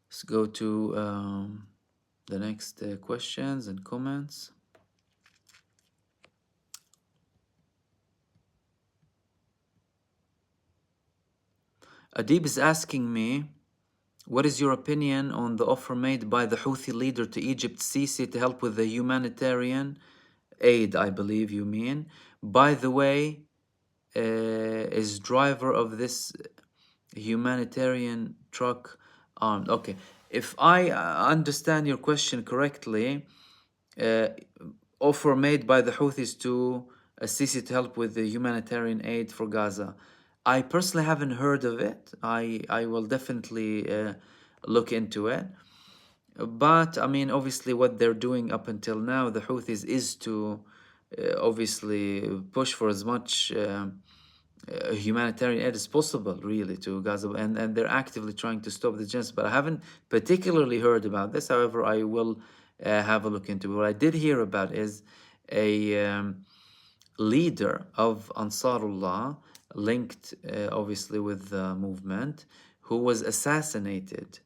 Let's go to the next questions and comments. Adib is asking me, what is your opinion on the offer made by the Houthi leader to Egypt, Sisi, to help with the humanitarian aid, I believe you mean? By the way, is driver of this humanitarian truck armed? Okay, if I understand your question correctly, uh, offer made by the Houthis to Sisi to help with the humanitarian aid for Gaza. I personally haven't heard of it. I will definitely look into it. But I mean, obviously, what they're doing up until now, the Houthis, is to obviously push for as much humanitarian aid as possible, really, to Gaza, and they're actively trying to stop the genocide. But I haven't particularly heard about this. However, I will have a look into it. What I did hear about is a leader of Ansarullah, linked obviously with the movement, who was assassinated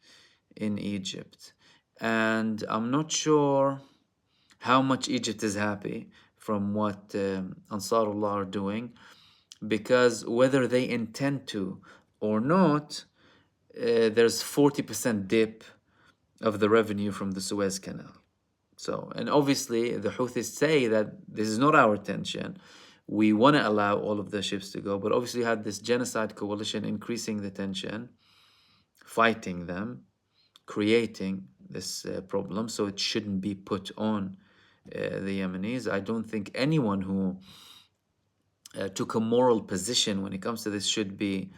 in Egypt. And I'm not sure how much Egypt is happy from what Ansarullah are doing, because whether they intend to or not, there's 40% dip of the revenue from the Suez Canal. So, and obviously the Houthis say that this is not our intention. We want to allow all of the ships to go, but obviously you had this genocide coalition increasing the tension, fighting them, creating this problem. So it shouldn't be put on the Yemenis. I don't think anyone who took a moral position when it comes to this should be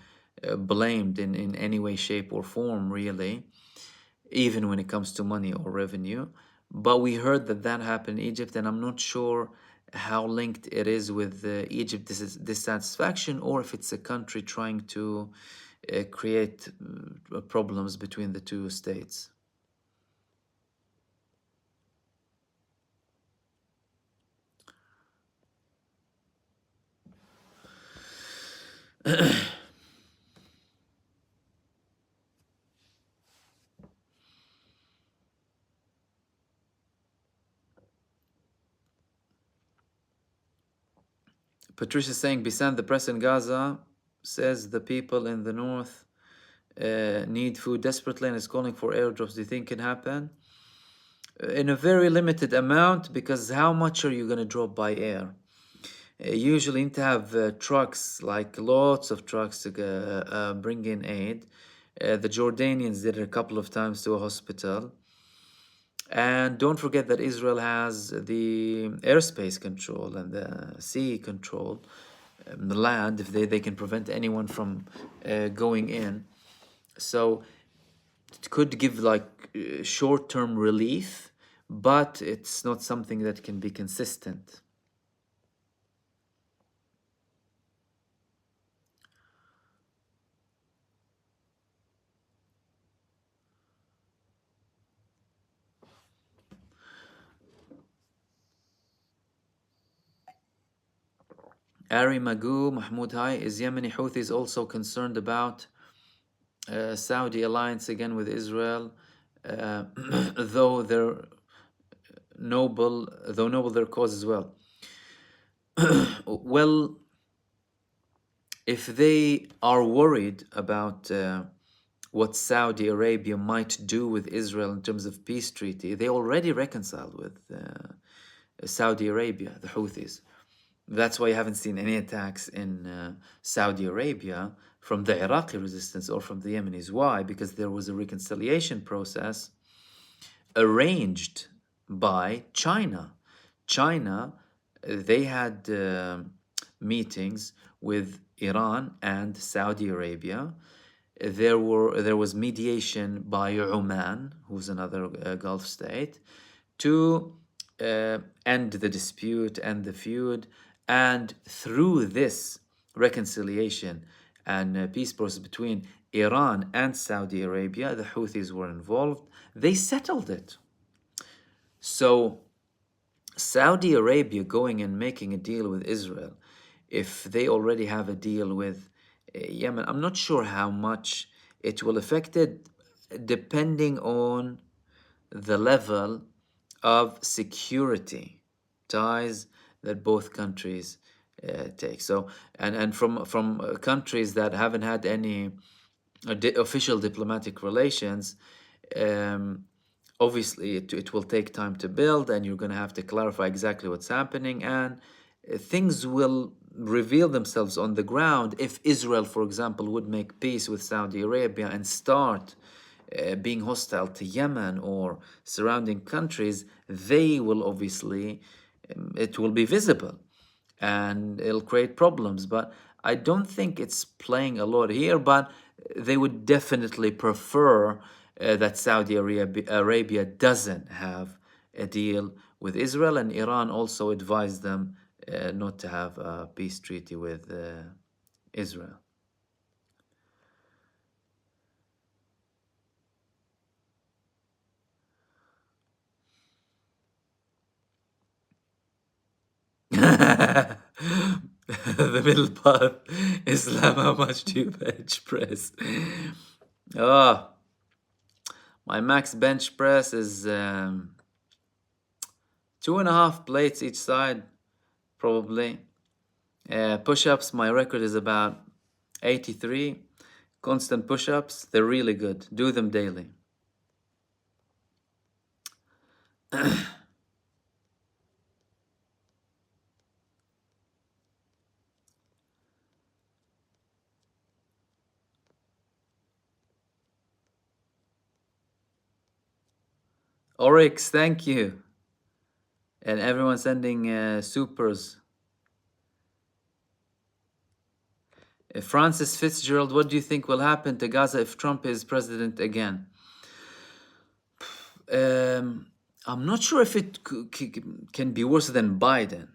blamed in any way, shape, or form, really, even when it comes to money or revenue. But we heard that that happened in Egypt, and I'm not sure how linked it is with Egypt dissatisfaction, or if it's a country trying to create problems between the two states. Patricia saying, Bisan, the press in Gaza says the people in the north need food desperately and is calling for airdrops. Do you think can happen? In a very limited amount, because how much are you going to drop by air? Usually you need to have trucks, like lots of trucks to bring in aid. The Jordanians did it a couple of times to a hospital. And don't forget that Israel has the airspace control and the sea control, the land, if they can prevent anyone from going in. So it could give like short-term relief, but it's not something that can be consistent. Ari Magoo, Mahmoud Hai, is Yemeni Houthis also concerned about Saudi alliance again with Israel, though noble their cause as well? Well, if they are worried about what Saudi Arabia might do with Israel in terms of peace treaty, they already reconciled with Saudi Arabia, the Houthis. That's why you haven't seen any attacks in Saudi Arabia from the Iraqi resistance or from the Yemenis. Why? Because there was a reconciliation process arranged by China. China, they had meetings with Iran and Saudi Arabia. There was mediation by Oman, who's another Gulf state, to end the dispute and the feud. And through this reconciliation and peace process between Iran and Saudi Arabia, the Houthis were involved. They settled it. So Saudi Arabia going and making a deal with Israel, if they already have a deal with Yemen, I'm not sure how much it will affect it, depending on the level of security ties that both countries take. So, and from countries that haven't had any official diplomatic relations, um, obviously it will take time to build, and you're going to have to clarify exactly what's happening, and things will reveal themselves on the ground if Israel, for example, would make peace with Saudi Arabia and start being hostile to Yemen or surrounding countries. They will obviously, it will be visible and it'll create problems. But I don't think it's playing a lot here, but they would definitely prefer that Arabia doesn't have a deal with Israel, and Iran also advised them not to have a peace treaty with Israel. The middle path, Islam, how much do you bench press? Oh, my max bench press is 2.5 plates each side, probably. Push-ups, my record is about 83. Constant push-ups, they're really good. Do them daily. Oryx, thank you. And everyone sending supers. Francis Fitzgerald, what do you think will happen to Gaza if Trump is president again? I'm not sure if it can be worse than Biden.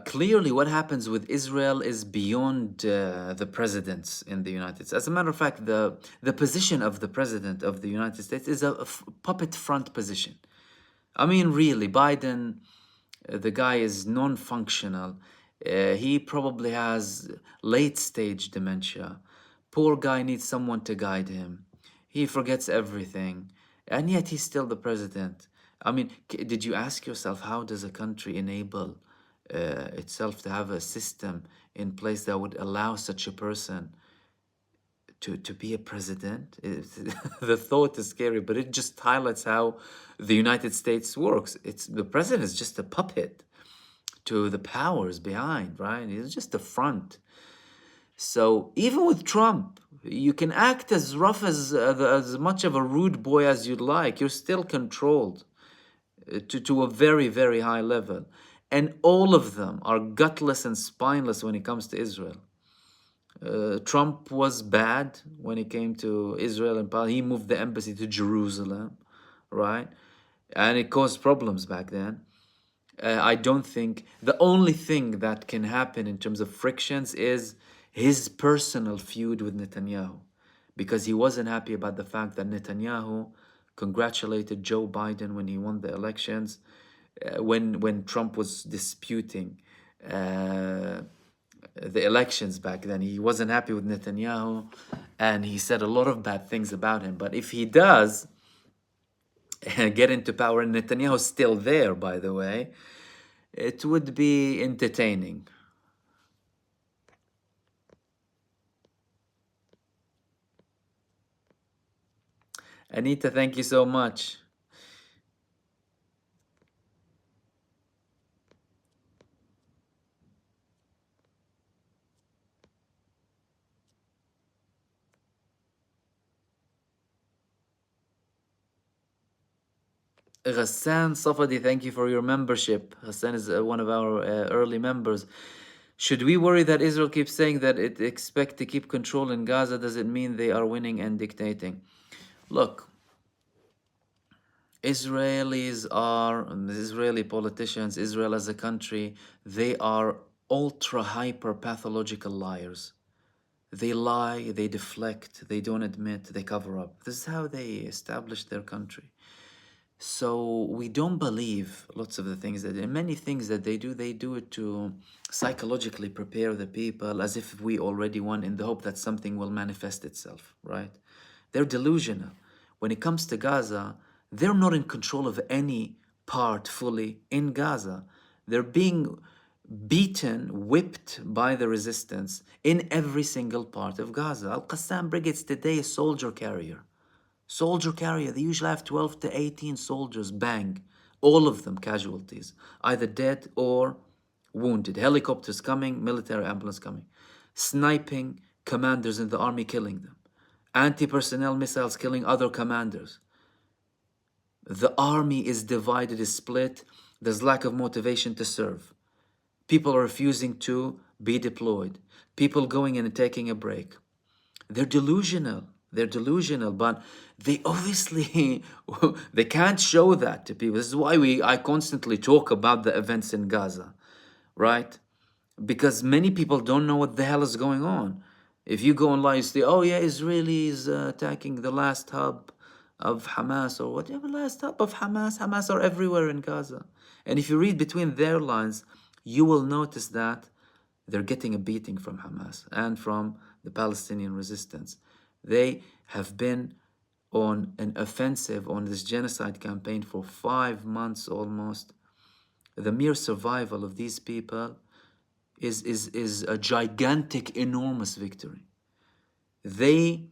Clearly, what happens with Israel is beyond the presidents in the United States. As a matter of fact, the position of the president of the United States is a puppet front position. I mean, really, Biden, the guy is non-functional. He probably has late-stage dementia. Poor guy needs someone to guide him. He forgets everything, and yet he's still the president. I mean, did you ask yourself, how does a country enable itself to have a system in place that would allow such a person to be a president? The thought is scary, but it just highlights how the United States works. It's the president is just a puppet to the powers behind, right? He's just a front. So even with Trump, you can act as rough as much of a rude boy as you'd like. You're still controlled to a very, very high level. And all of them are gutless and spineless when it comes to Israel. Trump was bad when it came to Israel and Palestine. He moved the embassy to Jerusalem, right? And it caused problems back then. I don't think the only thing that can happen in terms of frictions is his personal feud with Netanyahu, because he wasn't happy about the fact that Netanyahu congratulated Joe Biden when he won the elections, when Trump was disputing the elections back then. He wasn't happy with Netanyahu, and he said a lot of bad things about him. But if he does get into power, and Netanyahu's still there, by the way, it would be entertaining. Anita, thank you so much. Ghassan Safadi, thank you for your membership. Ghassan is one of our early members. Should we worry that Israel keeps saying that it expects to keep control in Gaza? Does it mean they are winning and dictating? Look, Israelis are, and the Israeli politicians, Israel as a country, they are ultra hyper pathological liars. They lie, they deflect, they don't admit, they cover up. This is how they establish their country. So we don't believe lots of the things that, and many things that they do it to psychologically prepare the people as if we already won, in the hope that something will manifest itself, right? They're delusional. When it comes to Gaza, they're not in control of any part fully in Gaza. They're being beaten, whipped by the resistance in every single part of Gaza. Al-Qassam brigades today is soldier carrier. Soldier carrier, they usually have 12 to 18 soldiers, bang. All of them casualties, either dead or wounded. Helicopters coming, military ambulance coming. Sniping commanders in the army, killing them. Anti-personnel missiles killing other commanders. The army is divided, is split. There's lack of motivation to serve. People are refusing to be deployed. People going in and taking a break. They're delusional. They're delusional, but they obviously they can't show that to people. This is why I constantly talk about the events in Gaza, right? Because many people don't know what the hell is going on. If you go online, you say, oh yeah, Israelis attacking the last hub of Hamas or whatever, last hub of Hamas. Hamas are everywhere in Gaza. And if you read between their lines, you will notice that they're getting a beating from Hamas and from the Palestinian resistance. They have been on an offensive, on this genocide campaign for 5 months almost. The mere survival of these people is a gigantic, enormous victory. They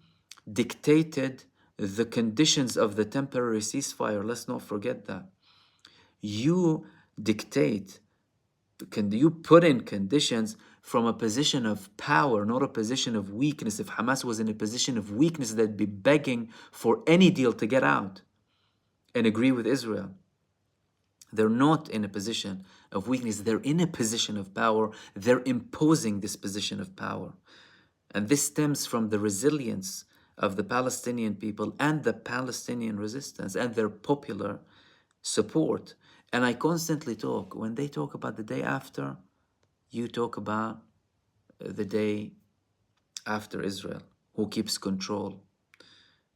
dictated the conditions of the temporary ceasefire. Let's not forget that. You dictate, you put in conditions from a position of power, not a position of weakness. If Hamas was in a position of weakness, they'd be begging for any deal to get out and agree with Israel. They're not in a position of weakness. They're in a position of power. They're imposing this position of power. And this stems from the resilience of the Palestinian people and the Palestinian resistance and their popular support. And I constantly talk, when they talk about the day after, you talk about the day after Israel, who keeps control.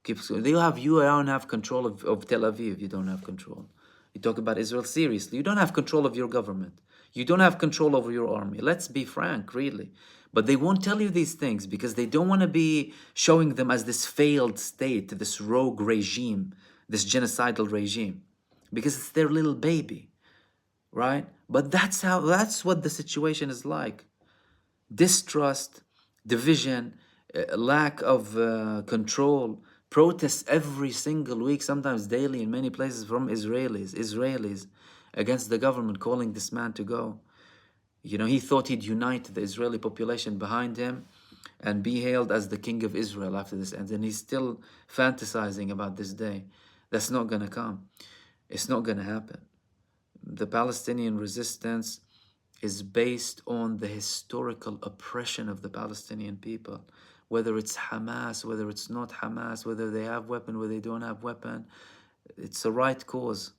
You don't have control of Tel Aviv, you don't have control. You talk about Israel seriously, you don't have control of your government. You don't have control over your army. Let's be frank, really. But they won't tell you these things because they don't want to be showing them as this failed state, this rogue regime, this genocidal regime, because it's their little baby, right? But that's what the situation is like. Distrust, division, lack of control, protests every single week, sometimes daily in many places from Israelis against the government, calling this man to go. You know, he thought he'd unite the Israeli population behind him and be hailed as the king of Israel after this ends. And he's still fantasizing about this day. That's not going to come. It's not going to happen. The Palestinian resistance is based on the historical oppression of the Palestinian people. Whether it's Hamas, whether it's not Hamas, whether they have weapon, whether they don't have weapon, it's a right cause.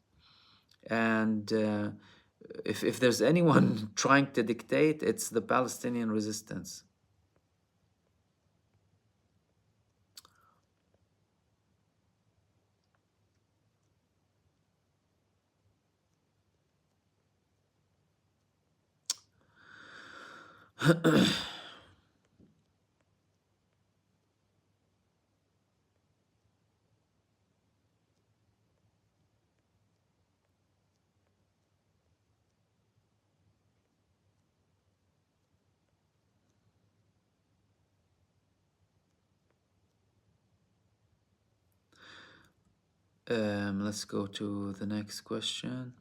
And if there's anyone trying to dictate, it's the Palestinian resistance. Let's go to the next question.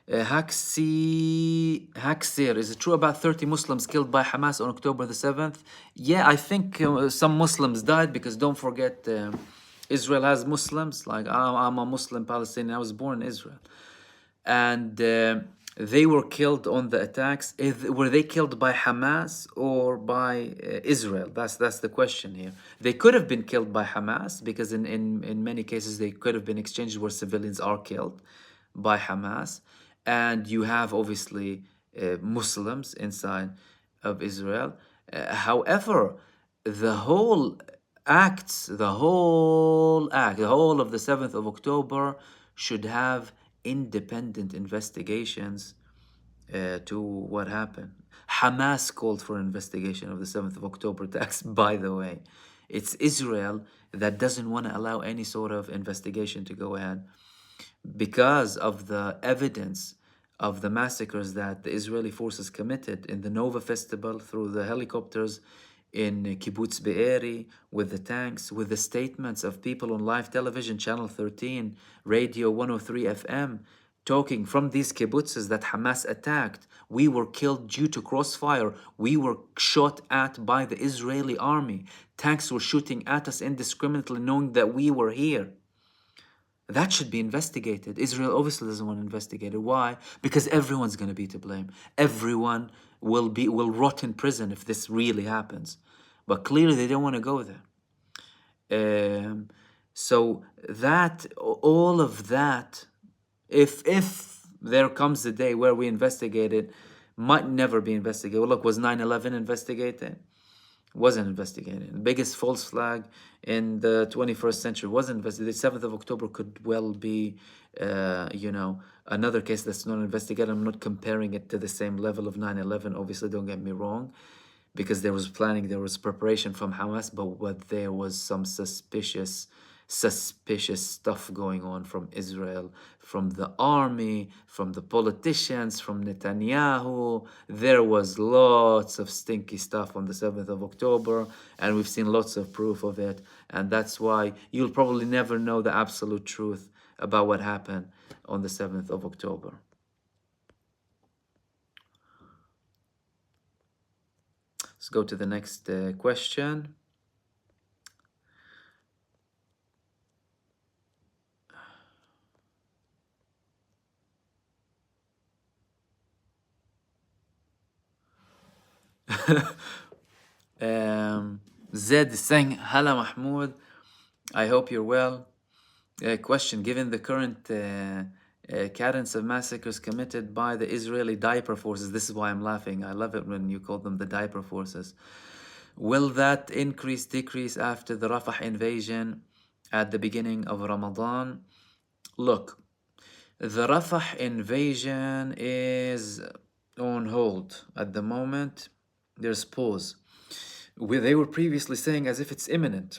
Haxir, is it true about 30 Muslims killed by Hamas on October the 7th? Yeah, I think some Muslims died because don't forget, Israel has Muslims. Like I'm a Muslim Palestinian. I was born in Israel. And they were killed on the attacks. Were they killed by Hamas or by Israel? That's the question here. They could have been killed by Hamas because in many cases they could have been exchanges where civilians are killed by Hamas. And you have obviously Muslims inside of Israel. However, the whole the whole of the 7th of October should have independent investigations to what happened. Hamas called for an investigation of the 7th of October attacks, by the way. It's Israel that doesn't want to allow any sort of investigation to go ahead because of the evidence of the massacres that the Israeli forces committed in the Nova Festival through the helicopters, in Kibbutz Be'eri, with the tanks, with the statements of people on live television, Channel 13, Radio 103 FM, talking from these kibbutzes that Hamas attacked. We were killed due to crossfire. We were shot at by the Israeli army. Tanks were shooting at us indiscriminately, knowing that we were here. That should be investigated. Israel obviously doesn't want to investigate it. Why? Because everyone's going to be to blame. Everyone will rot in prison if this really happens. But clearly they don't want to go there. So that, all of that, if there comes a day where we investigate it, might never be investigated. Well, look, was 9/11 investigated? Wasn't investigated. The biggest false flag in the 21st century wasn't investigated. The 7th of October could well be, another case that's not investigated. I'm not comparing it to the same level of 9/11. Obviously, don't get me wrong, because there was planning, there was preparation from Hamas, but there was some suspicious stuff going on from Israel, from the army, from the politicians, from Netanyahu. There was lots of stinky stuff on the 7th of October, and we've seen lots of proof of it. And that's why you'll probably never know the absolute truth about what happened on the 7th of October. Let's go to the next question. Zed is saying, Hala Mahmoud, I hope you're well. Question, given the current cadence of massacres committed by the Israeli diaper forces, this is why I'm laughing, I love it when you call them the diaper forces, will that decrease after the Rafah invasion at the beginning of Ramadan? Look, the Rafah invasion is on hold at the moment. There's pause. They were previously saying as if it's imminent.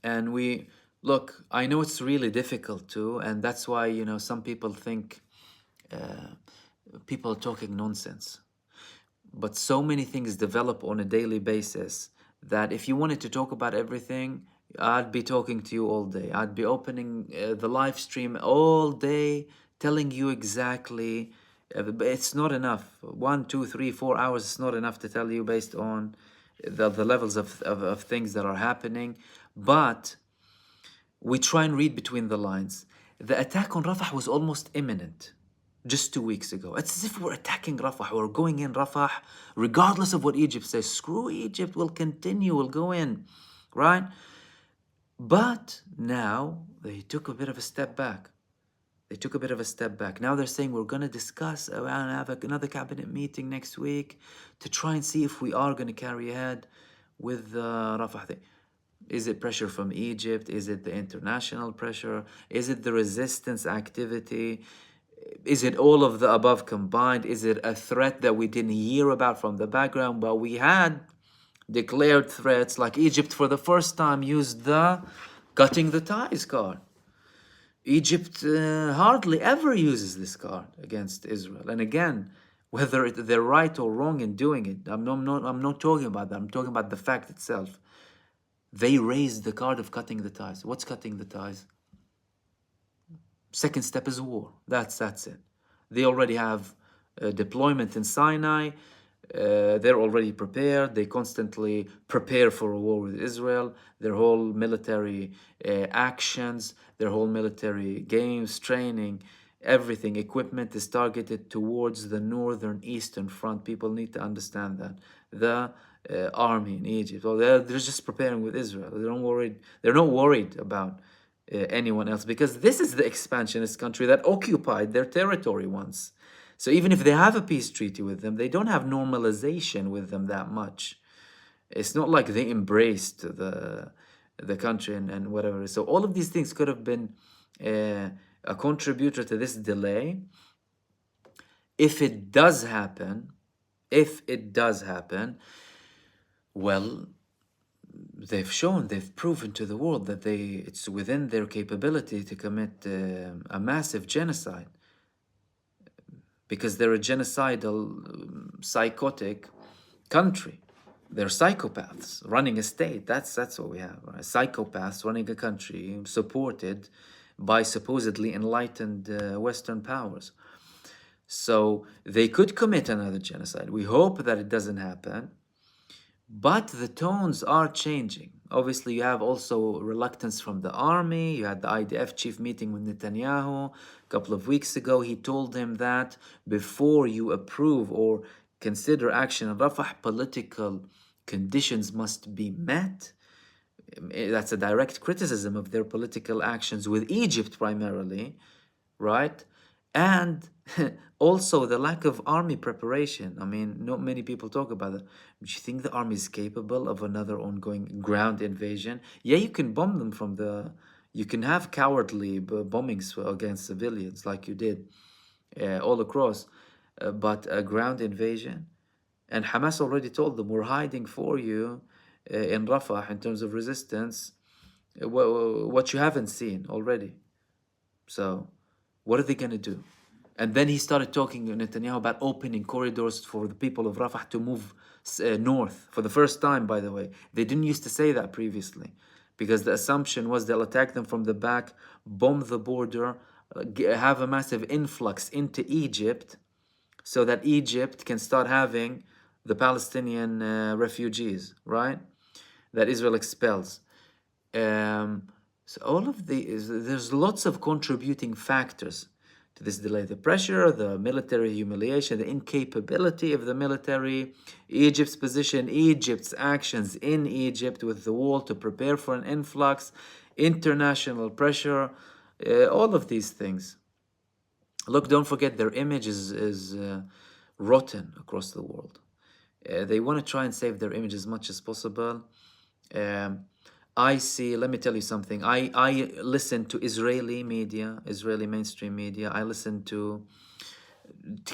And look, I know it's really difficult too, and that's why, some people think people are talking nonsense. But so many things develop on a daily basis that if you wanted to talk about everything, I'd be talking to you all day. I'd be opening the live stream all day, telling you exactly. But it's not enough. 1, 2, 3, 4 hours is not enough to tell you based on the levels of things that are happening. But we try and read between the lines. The attack on Rafah was almost imminent just 2 weeks ago. It's as if we're attacking Rafah. We're going in Rafah, regardless of what Egypt says. Screw Egypt, we'll continue, we'll go in, right? But now they took a bit of a step back. Now they're saying we're going to discuss and have another cabinet meeting next week to try and see if we are going to carry ahead with the Rafah thing. Is it pressure from Egypt? Is it the international pressure? Is it the resistance activity? Is it all of the above combined? Is it a threat that we didn't hear about from the background, but we had declared threats, like Egypt for the first time used the cutting the ties card. Egypt hardly ever uses this card against Israel. And again, whether they're right or wrong in doing it, I'm not talking about that. I'm talking about the fact itself. They raised the card of cutting the ties. What's cutting the ties? Second step is war. That's it. They already have deployment in Sinai. They're already prepared. They constantly prepare for a war with Israel. Their whole military actions, their whole military games, training, everything, equipment is targeted towards the northern eastern front. People need to understand that. The army in Egypt, well, they're just preparing with Israel. They're not worried about anyone else, because this is the expansionist country that occupied their territory once. So even if they have a peace treaty with them, they don't have normalization with them that much. It's not like they embraced the country and whatever. So all of these things could have been a contributor to this delay. If it does happen, well, they've proven to the world that it's within their capability to commit a massive genocide. because they're a genocidal, psychotic country. They're psychopaths running a state. That's what we have. Right? Psychopaths running a country supported by supposedly enlightened Western powers. So they could commit another genocide. We hope that it doesn't happen. But the tones are changing. Obviously, you have also reluctance from the army. You had the IDF chief meeting with Netanyahu a couple of weeks ago. He told him that before you approve or consider action in Rafah, political conditions must be met. That's a direct criticism of their political actions with Egypt primarily, right? And also the lack of army preparation. I mean, not many people talk about it. Do you think the army is capable of another ongoing ground invasion? Yeah, you can bomb them from the. You can have cowardly bombings against civilians like you did all across, but a ground invasion. And Hamas already told them, we're hiding for you in Rafah in terms of resistance, what you haven't seen already. So, what are they going to do? And then he started talking to Netanyahu about opening corridors for the people of Rafah to move north for the first time, by the way. They didn't used to say that previously because the assumption was they'll attack them from the back, bomb the border, have a massive influx into Egypt so that Egypt can start having the Palestinian refugees, right? That Israel expels. So all of these, there's lots of contributing factors to this delay. The pressure, the military humiliation, the incapability of the military, Egypt's position, Egypt's actions in Egypt with the wall to prepare for an influx, international pressure, all of these things. Look, don't forget their image is rotten across the world. They want to try and save their image as much as possible. I see, let me tell you something. I listen to Israeli media, Israeli mainstream media. I listen to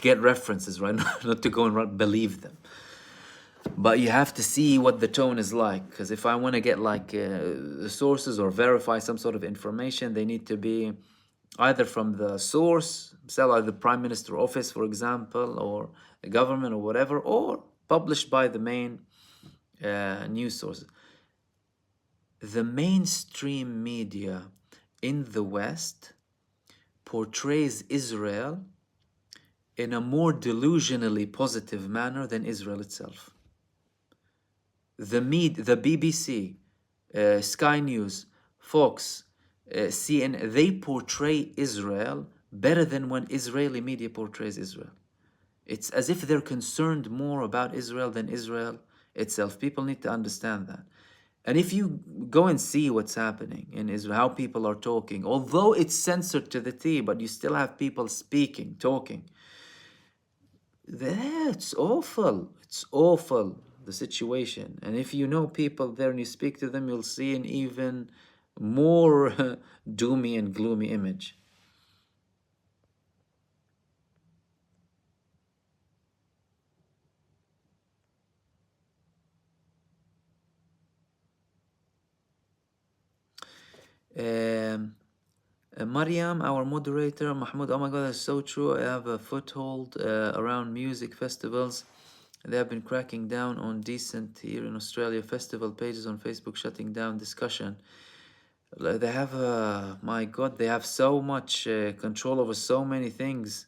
get references, right? Not to go and believe them. But you have to see what the tone is like. Because if I want to get like the sources or verify some sort of information, they need to be either from the source, say like the Prime Minister office, for example, or the government or whatever, or published by the main news sources. The mainstream media in the West portrays Israel in a more delusionally positive manner than Israel itself. The BBC, Sky News, Fox, CNN, they portray Israel better than when Israeli media portrays Israel. It's as if they're concerned more about Israel than Israel itself. People need to understand that. And if you go and see what's happening in Israel, how people are talking, although it's censored to the T, but you still have people speaking, talking. That's awful. It's awful, the situation. And if you know people there and you speak to them, you'll see an even more doomy and gloomy image. Mariam, our moderator, Mahmoud, oh my God, that's so true. I have a foothold around music festivals. They have been cracking down on decent here in Australia festival pages on Facebook, shutting down discussion. They have, my God, they have so much control over so many things.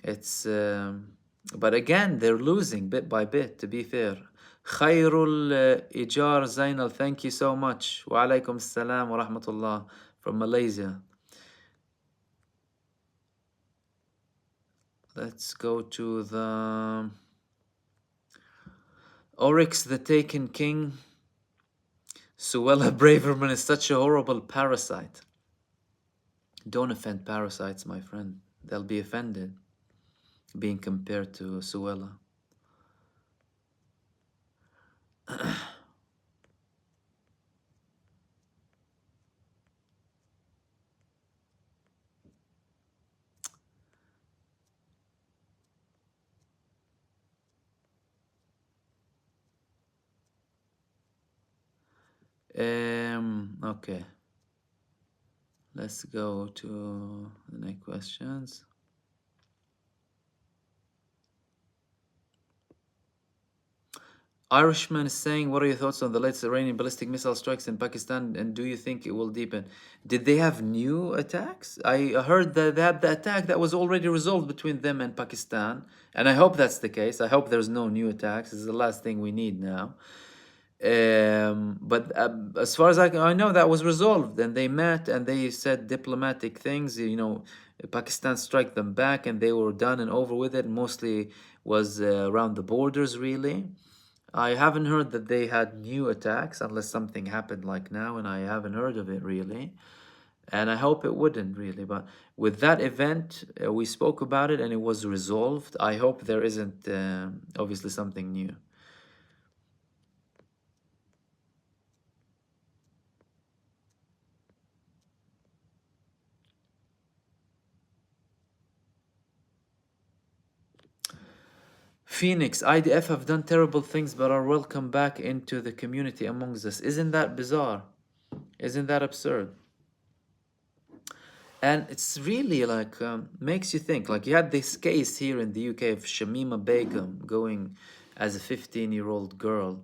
It's, but again, they're losing bit by bit, to be fair. Khairul Ijar Zainal, thank you so much. Wa alaikum salam wa rahmatullah from Malaysia. Let's go to the Oryx, the Taken King. Suella Braverman is such a horrible parasite. Don't offend parasites, my friend. They'll be offended being compared to Suella. Okay. Let's go to the next questions. Irishman is saying, what are your thoughts on the latest Iranian ballistic missile strikes in Pakistan, and do you think it will deepen? Did they have new attacks? I heard that they had the attack that was already resolved between them and Pakistan, and I hope that's the case. I hope there's no new attacks. This is the last thing we need now. But as far as I know, that was resolved, and they met and they said diplomatic things. You know, Pakistan struck them back, and they were done and over with it. Mostly was around the borders, really. I haven't heard that they had new attacks unless something happened like now, and I haven't heard of it really. And I hope it wouldn't really. But with that event, we spoke about it and it was resolved. I hope there isn't obviously something new. Phoenix, IDF have done terrible things but are welcome back into the community amongst us. Isn't that bizarre? Isn't that absurd? And it's really like makes you think. Like you had this case here in the UK of Shamima Begum going as a 15-year-old girl,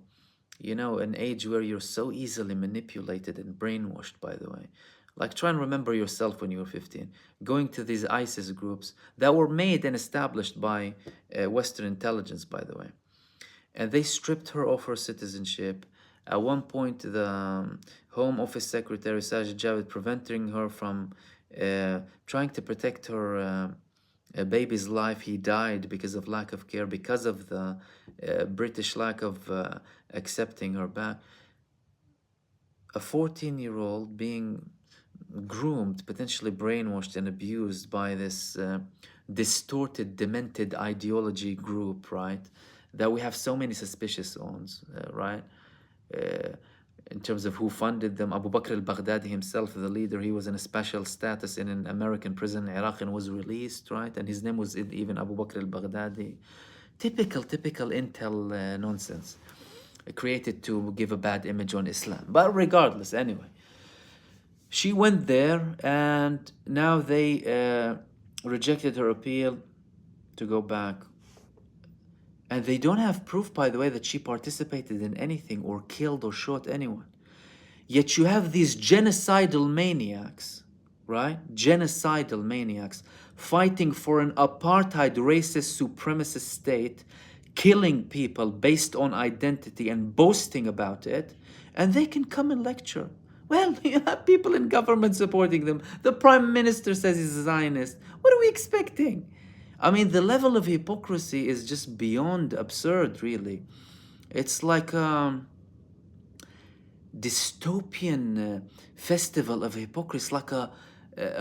you know, an age where you're so easily manipulated and brainwashed, by the way. Like try and remember yourself when you were 15, going to these ISIS groups that were made and established by Western intelligence, by the way, and they stripped her of her citizenship. At one point, the Home Office Secretary Sajid Javid preventing her from trying to protect her baby's life. He died because of lack of care, because of the British lack of accepting her back. A 14-year-old being groomed, potentially brainwashed and abused by this distorted, demented ideology group, right? That we have so many suspicious ons, right? Uh, in terms of who funded them, Abu Bakr al-Baghdadi himself, the leader, he was in a special status in an American prison in Iraq and was released, right? And his name was even Abu Bakr al-Baghdadi. Typical intel nonsense created to give a bad image on Islam. But regardless, anyway, she went there and now they rejected her appeal to go back. And they don't have proof, by the way, that she participated in anything or killed or shot anyone. Yet you have these genocidal maniacs, right? Genocidal maniacs fighting for an apartheid, racist, supremacist state, killing people based on identity and boasting about it. And they can come and lecture. Well, you have people in government supporting them. The prime minister says he's a Zionist. What are we expecting? I mean, the level of hypocrisy is just beyond absurd, really. It's like dystopian festival of hypocrisy, like a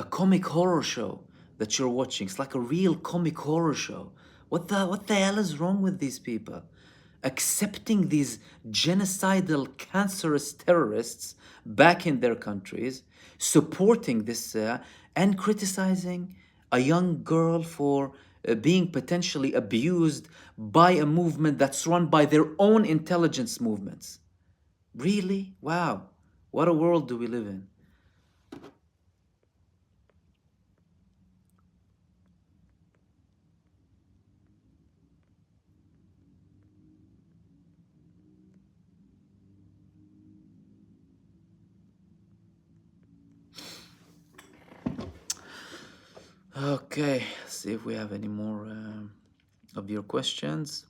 comic horror show that you're watching. It's like a real comic horror show. What the hell is wrong with these people? Accepting these genocidal, cancerous terrorists back in their countries, supporting this, and criticizing a young girl for being potentially abused by a movement that's run by their own intelligence movements. Really? Wow. What a world do we live in? Okay, see if we have any more of your questions.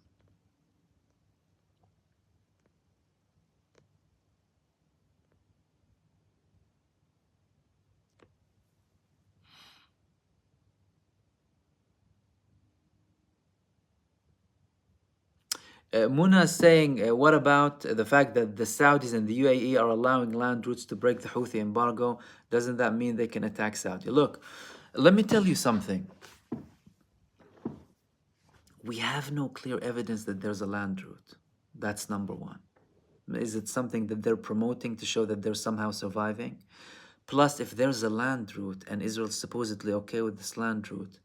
Muna is saying, what about the fact that the Saudis and the UAE are allowing land routes to break the Houthi embargo? Doesn't that mean they can attack Saudi? Look, let me tell you something. We have no clear evidence that there's a land route. That's number one. Is it something that they're promoting to show that they're somehow surviving? Plus, if there's a land route and Israel's supposedly okay with this land route,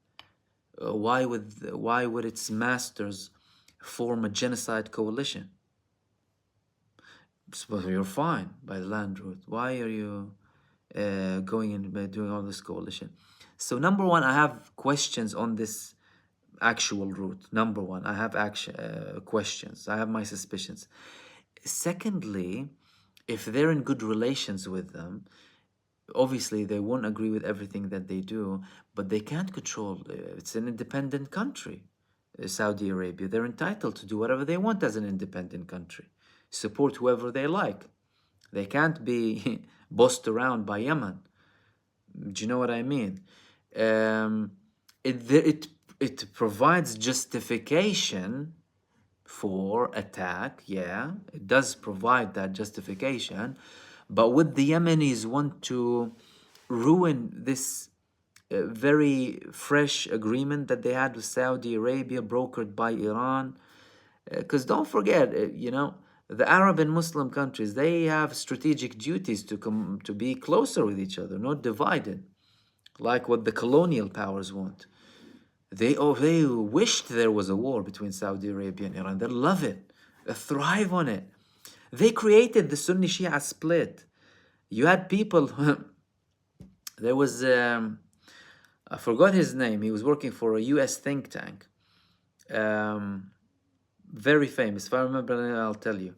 why would its masters form a genocide coalition? Suppose you're fine by the land route. Why are you going and doing all this coalition? So number one, I have questions on this actual route. Number one, I have questions. I have my suspicions. Secondly, if they're in good relations with them, obviously they won't agree with everything that they do, but they can't control. It's an independent country, Saudi Arabia. They're entitled to do whatever they want as an independent country, support whoever they like. They can't be bossed around by Yemen. Do you know what I mean? Um, it provides justification for attack. Yeah, it does provide that justification, but would the Yemenis want to ruin this very fresh agreement that they had with Saudi Arabia, brokered by Iran? Because don't forget, the Arab and Muslim countries, they have strategic duties to come to be closer with each other, not divided, like what the colonial powers want. They wished there was a war between Saudi Arabia and Iran. They love it. They thrive on it. They created the Sunni Shia split. You had people. There was I forgot his name. He was working for a U.S. think tank. Very famous. If I remember, I'll tell you.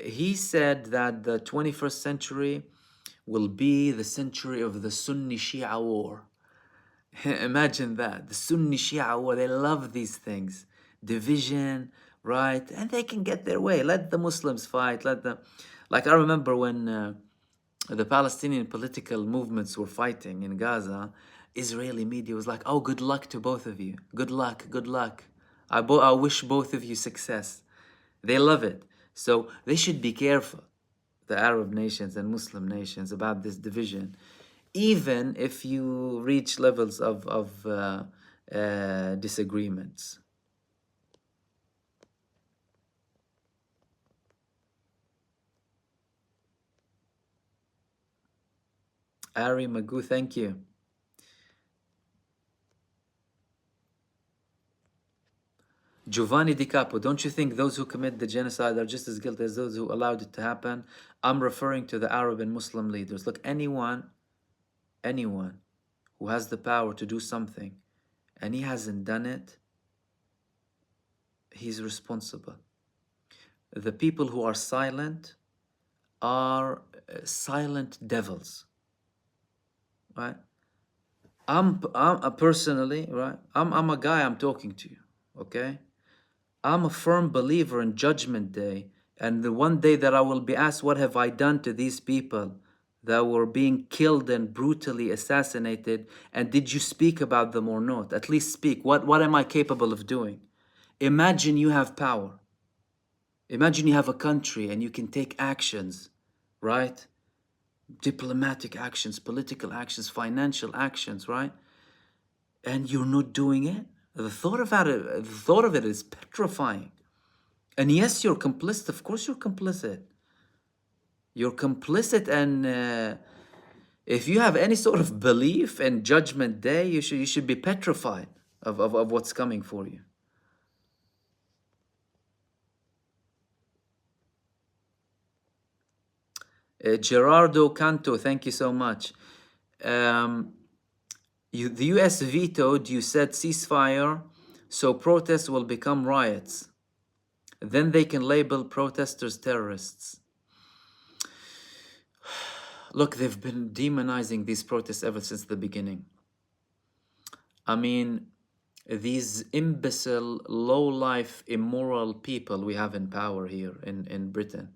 He said that the 21st century will be the century of the Sunni Shia war. Imagine that. The Sunni Shia war, they love these things. Division, right? And they can get their way. Let the Muslims fight. Let them. Like I remember when the Palestinian political movements were fighting in Gaza, Israeli media was like, oh, good luck to both of you. Good luck, good luck. I wish both of you success. They love it. So they should be careful, the Arab nations and Muslim nations, about this division, even if you reach levels of disagreements. Ari Magoo, thank you. Giovanni Di Capo, don't you think those who commit the genocide are just as guilty as those who allowed it to happen? I'm referring to the Arab and Muslim leaders. Look, anyone who has the power to do something and he hasn't done it, he's responsible. The people who are silent are silent devils, right? I'm personally, right? I'm a guy, I'm talking to you, okay? I'm a firm believer in Judgment Day, and the one day that I will be asked, what have I done to these people that were being killed and brutally assassinated, and did you speak about them or not? At least speak. What am I capable of doing? Imagine you have power. Imagine you have a country and you can take actions, right? Diplomatic actions, political actions, financial actions, right? And you're not doing it. The thought of it is petrifying. And yes, you're complicit. Of course, you're complicit. You're complicit, and if you have any sort of belief in Judgment Day, you should be petrified of what's coming for you. Gerardo Canto, thank you so much. The US vetoed, you said, ceasefire, so protests will become riots. Then they can label protesters terrorists. Look, they've been demonizing these protests ever since the beginning. I mean, these imbecile, low-life, immoral people we have in power here in Britain,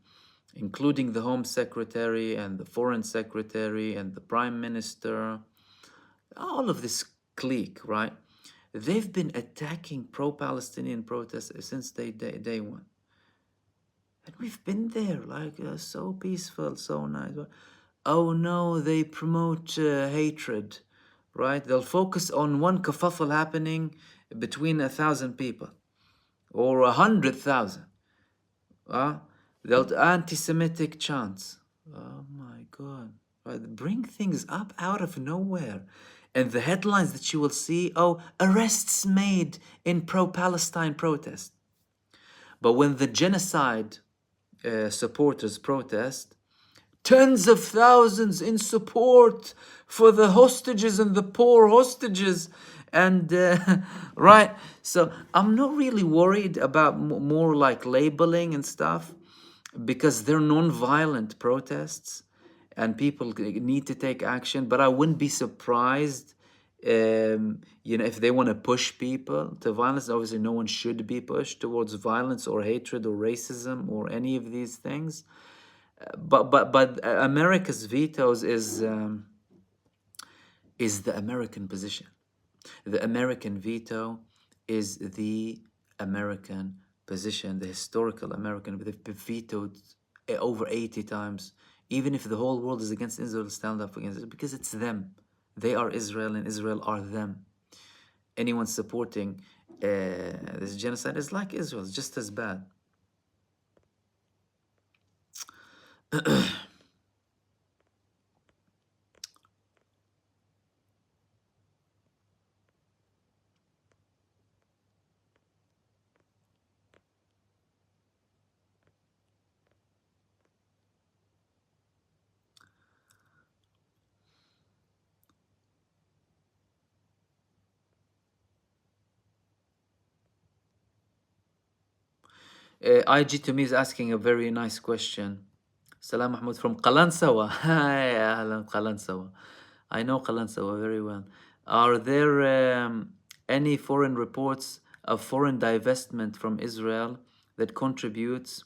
including the Home Secretary and the Foreign Secretary and the Prime Minister, all of this clique, right? They've been attacking pro-Palestinian protests since day one. And we've been there, like, so peaceful, so nice. Oh no, they promote hatred, right? They'll focus on one kerfuffle happening between 1,000 people or 100,000. They'll anti-Semitic chants. Oh my God. Right? Bring things up out of nowhere. And the headlines that you will see, oh, arrests made in pro-Palestine protest. But when the genocide supporters protest, tens of thousands in support for the hostages and the poor hostages. And right, so I'm not really worried about more like labeling and stuff, because they're non-violent protests and people need to take action. But I wouldn't be surprised, if they want to push people to violence. Obviously, no one should be pushed towards violence or hatred or racism or any of these things. But America's vetoes is the American position. The American veto is the American position, the historical American. They've been vetoed over 80 times. Even if the whole world is against Israel, stand up against it, because it's them. They are Israel and Israel are them. Anyone supporting this genocide is like Israel, it's just as bad. IG to me is asking a very nice question. Salam Mahmoud from Qalansawa. Hi, Ahlan Qalansawa. I know Qalansawa very well. Are there any foreign reports of foreign divestment from Israel that contributes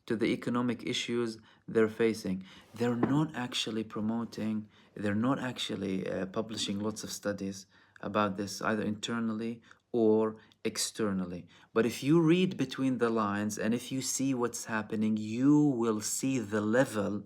to the economic issues they're facing? They're not actually promoting, they're not actually publishing lots of studies about this, either internally or externally. But if you read between the lines and if you see what's happening, you will see the level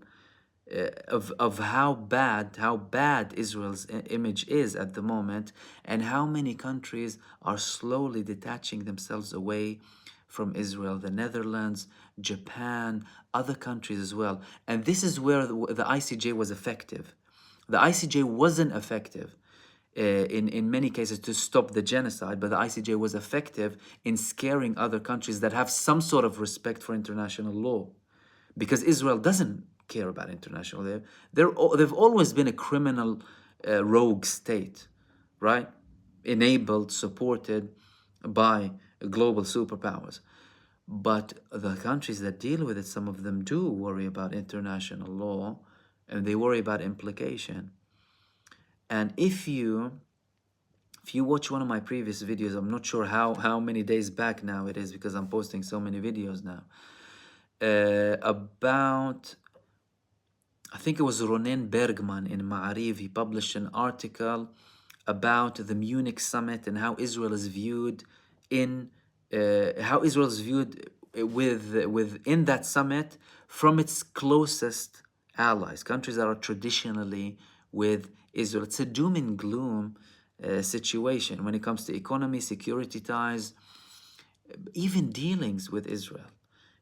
of how bad Israel's image is at the moment, and how many countries are slowly detaching themselves away from Israel. The Netherlands, Japan, other countries as well. And this is where the ICJ was effective. The ICJ wasn't effective in many cases to stop the genocide, but the ICJ was effective in scaring other countries that have some sort of respect for international law, because Israel doesn't care about international law. They've always been a criminal, rogue state, right? Enabled, supported by global superpowers. But the countries that deal with it, some of them do worry about international law, and they worry about implication. And if you watch one of my previous videos, I'm not sure how many days back now it is, because I'm posting so many videos now, about, I think it was Ronen Bergman in Ma'ariv. He published an article about the Munich summit and how Israel is viewed within that summit from its closest allies, countries that are traditionally with Israel. It's a doom and gloom situation when it comes to economy, security ties, even dealings with Israel,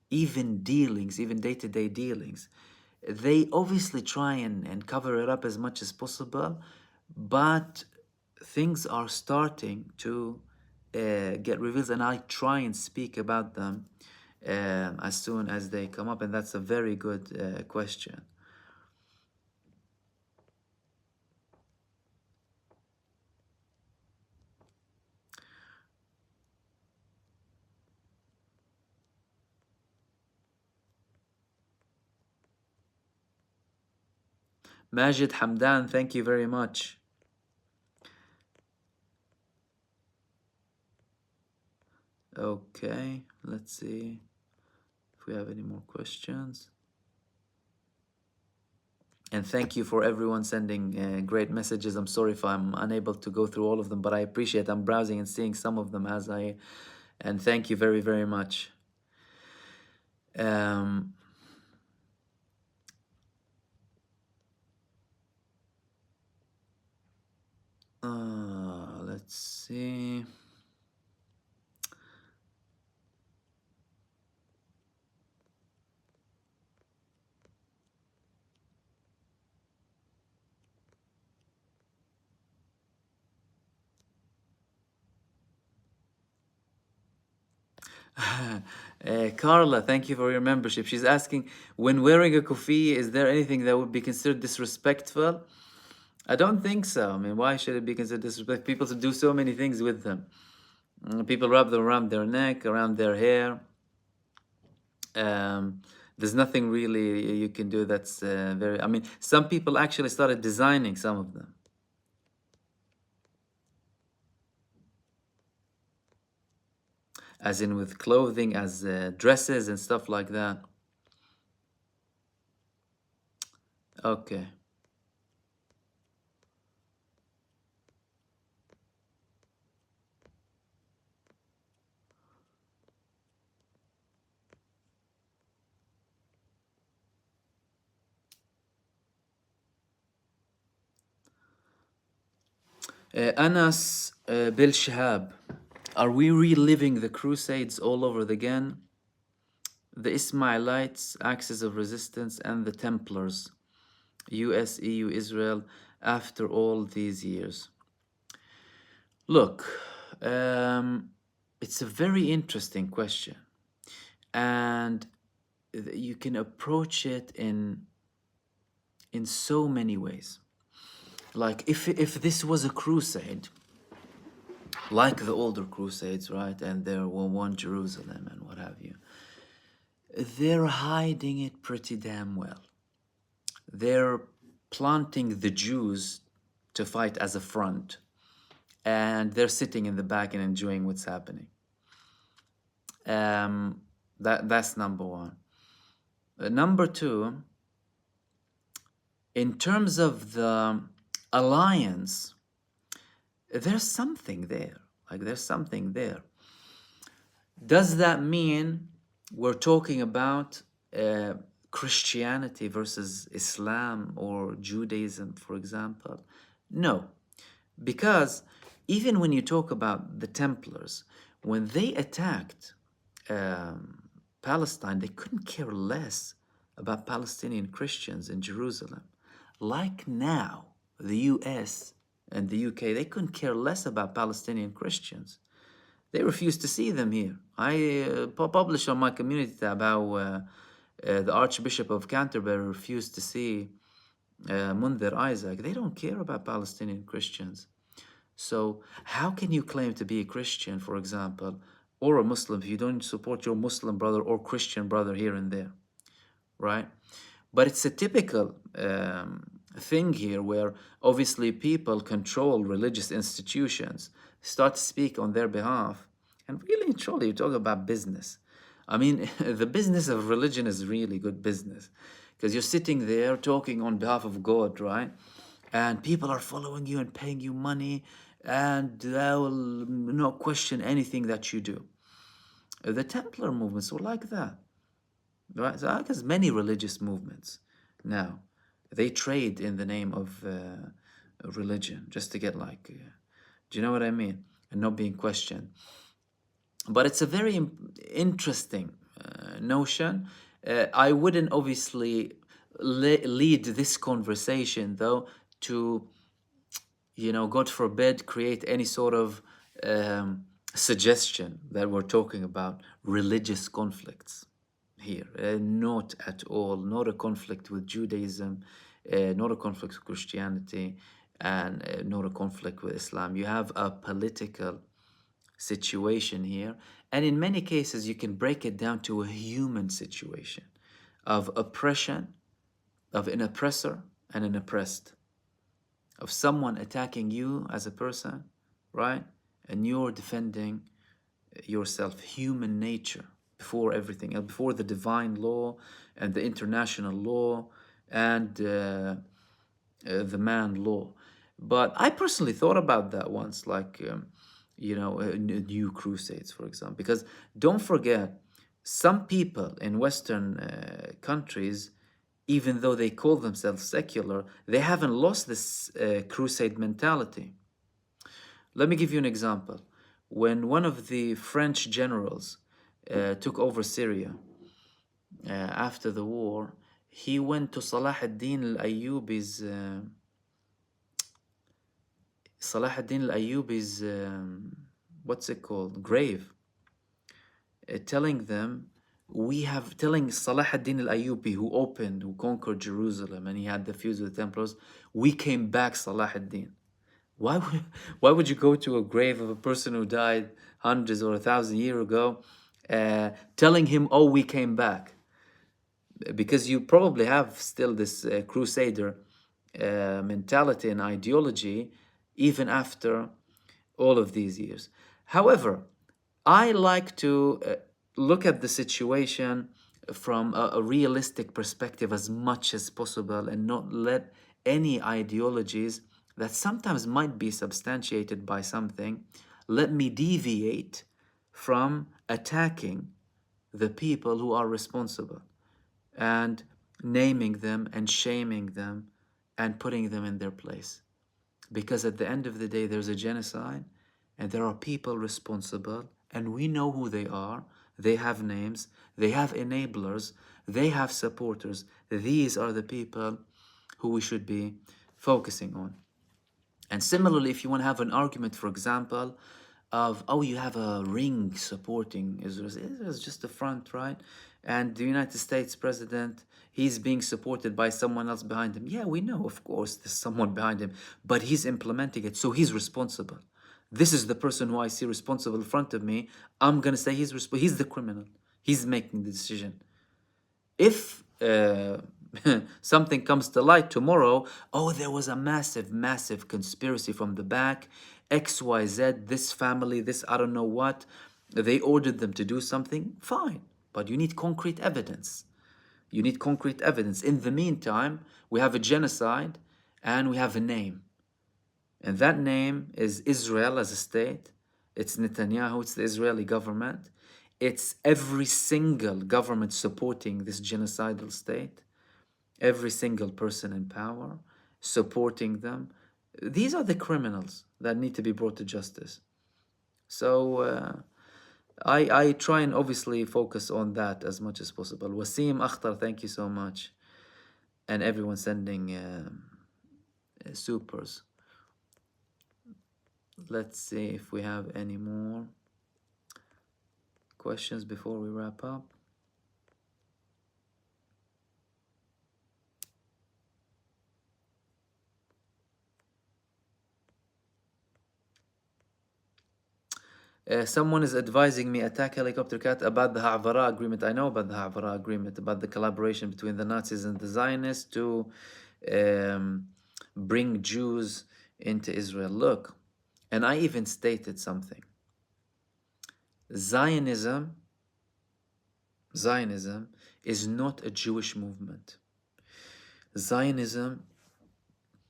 even day-to-day dealings. They obviously try and cover it up as much as possible, but things are starting to get revealed, and I try and speak about them as soon as they come up, and that's a very good question. Majid Hamdan, thank you very much. Okay, let's see if we have any more questions. And thank you for everyone sending great messages. I'm sorry if I'm unable to go through all of them, but I appreciate I'm browsing and seeing some of them and thank you very, very much. Um, let's see. Carla, thank you for your membership. She's asking, when wearing a kufi, is there anything that would be considered disrespectful? I don't think so. I mean, why should it be considered disrespectful? People do so many things with them. People wrap them around their neck, around their hair. There's nothing really you can do that's very. I mean, some people actually started designing some of them. As in with clothing, as dresses and stuff like that. Okay. Anas Bil Shihab, are we reliving the Crusades all over again? The Ismailites, Axis of Resistance, and the Templars, US, EU, Israel, after all these years? Look, it's a very interesting question, and you can approach it in so many ways. Like if this was a crusade, like the older crusades, right, and there were one Jerusalem and what have you, they're hiding it pretty damn well. They're planting the Jews to fight as a front, and they're sitting in the back and enjoying what's happening. That's number one. Number two, in terms of the alliance, there's something there. Like there's something there. Does that mean we're talking about Christianity versus Islam or Judaism, for example? No, because even when you talk about the Templars, when they attacked Palestine, they couldn't care less about Palestinian Christians in Jerusalem. Like now, the US and the UK, they couldn't care less about Palestinian Christians. They refused to see them here. I published on my community tab how the Archbishop of Canterbury refused to see Mundir Isaac. They don't care about Palestinian Christians. So how can you claim to be a Christian, for example, or a Muslim if you don't support your Muslim brother or Christian brother here and there, right? But it's a typical thing here where obviously people control religious institutions, start to speak on their behalf, and really and truly you talk about business. I mean, the business of religion is really good business because you're sitting there talking on behalf of God, right? And people are following you and paying you money, and they will not question anything that you do. The Templar movements were like that, right? So there's many religious movements now. They trade in the name of religion just to get like, do you know what I mean? And not being questioned. But it's a very interesting notion. I wouldn't obviously lead this conversation though to, God forbid, create any sort of suggestion that we're talking about religious conflicts here. Not at all. Not a conflict with Judaism, not a conflict with Christianity, and not a conflict with Islam. You have a political situation here. And in many cases, you can break it down to a human situation of oppression, of an oppressor and an oppressed, of someone attacking you as a person, right? And you're defending yourself, human nature before everything else, before the divine law and the international law and the man law. But I personally thought about that once, like, new crusades, for example, because don't forget, some people in Western countries, even though they call themselves secular, they haven't lost this crusade mentality. Let me give you an example. When one of the French generals took over Syria after the war, he went to Salah ad-Din al-Ayyubi's what's it called, grave, telling them, telling Salah ad-Din al-Ayyubi, who conquered Jerusalem, and he had the feuds with the Templars, we came back, Salah ad-Din. Why would, why would you go to a grave of a person who died hundreds or 1,000 years ago, telling him, oh, we came back? Because you probably have still this crusader mentality and ideology even after all of these years. However, I like to look at the situation from a realistic perspective as much as possible, and not let any ideologies that sometimes might be substantiated by something let me deviate from attacking the people who are responsible, and naming them and shaming them and putting them in their place. Because at the end of the day, there's a genocide and there are people responsible, and we know who they are. They have names, they have enablers, they have supporters. These are the people who we should be focusing on. And similarly, if you want to have an argument, for example, of, oh, you have a ring supporting Israel. Israel's just the front, right? And the United States president, he's being supported by someone else behind him. Yeah, we know, of course, there's someone behind him, but he's implementing it, so he's responsible. This is the person who I see responsible in front of me. I'm going to say he's the criminal. He's making the decision. If something comes to light tomorrow, oh, there was a massive conspiracy from the back, XYZ, this family, this I don't know what, they ordered them to do something, fine. But you need concrete evidence. You need concrete evidence. In the meantime, we have a genocide and we have a name. And that name is Israel as a state. It's Netanyahu, it's the Israeli government. It's every single government supporting this genocidal state. Every single person in power supporting them. These are the criminals that need to be brought to justice. So I try and obviously focus on that as much as possible. Wasim Akhtar, thank you so much. And everyone sending supers. Let's see if we have any more questions before we wrap up. Someone is advising me, Attack Helicopter Cat, about the Ha'vara agreement. I know about the Ha'vara agreement, about the collaboration between the Nazis and the Zionists to bring Jews into Israel. Look, and I even stated something. Zionism is not a Jewish movement. Zionism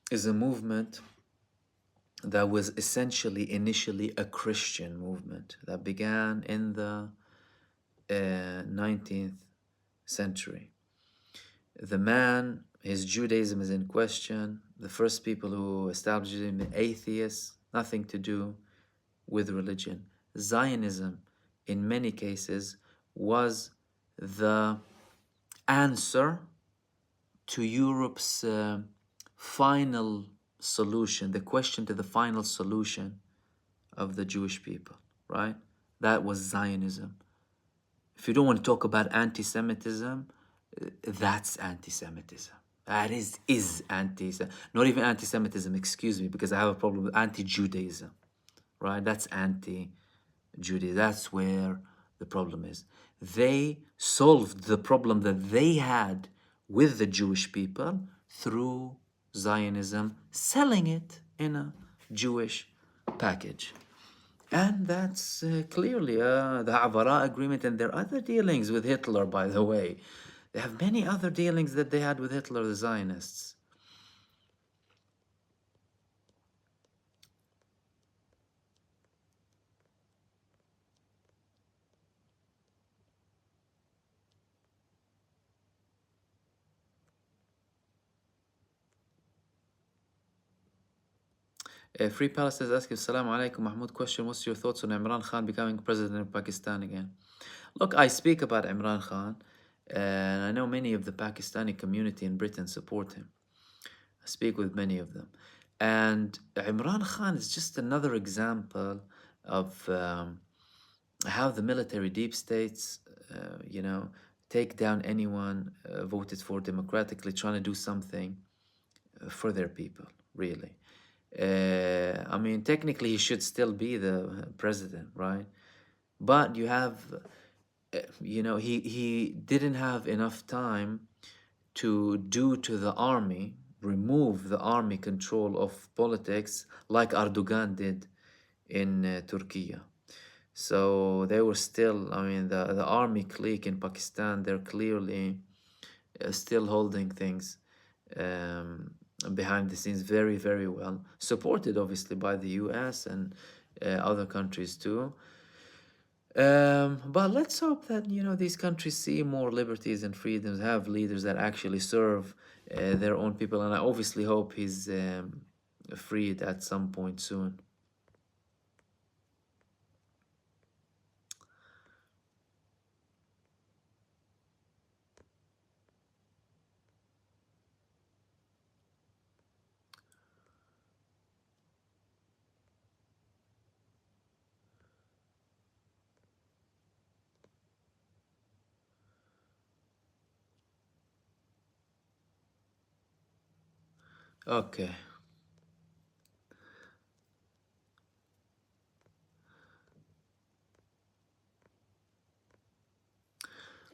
is a movement that was essentially initially a Christian movement that began in the 19th century. The man, his Judaism is in question. The first people who established him, atheists, nothing to do with religion. Zionism, in many cases, was the answer to Europe's final solution, the question to the final solution of the Jewish people, right? That was Zionism. If you don't want to talk about anti-Semitism, that's anti-Semitism. That is not even anti-Semitism, excuse me, because I have a problem with anti-Judaism, right? That's anti-Judaism. That's where the problem is. They solved the problem that they had with the Jewish people through Zionism, selling it in a Jewish package. And that's clearly the Ha'vara agreement, and there are other dealings with Hitler, by the way. They have many other dealings that they had with Hitler, the Zionists. Free Palestine is asking, Assalamu alaikum, Mahmoud. Question: what's your thoughts on Imran Khan becoming president of Pakistan again? Look, I speak about Imran Khan, and I know many of the Pakistani community in Britain support him. I speak with many of them. And Imran Khan is just another example of how the military deep states, you know, take down anyone voted for democratically, trying to do something for their people, really. I mean, technically, he should still be the president, right? But you have, he didn't have enough time to do to the army, remove the army control of politics like Erdogan did in Turkey. So they were still, I mean, the army clique in Pakistan, they're clearly still holding things um, behind the scenes very, very well, supported obviously by the US and other countries too. But let's hope that these countries see more liberties and freedoms, have leaders that actually serve their own people, and I obviously hope he's freed at some point soon. Okay,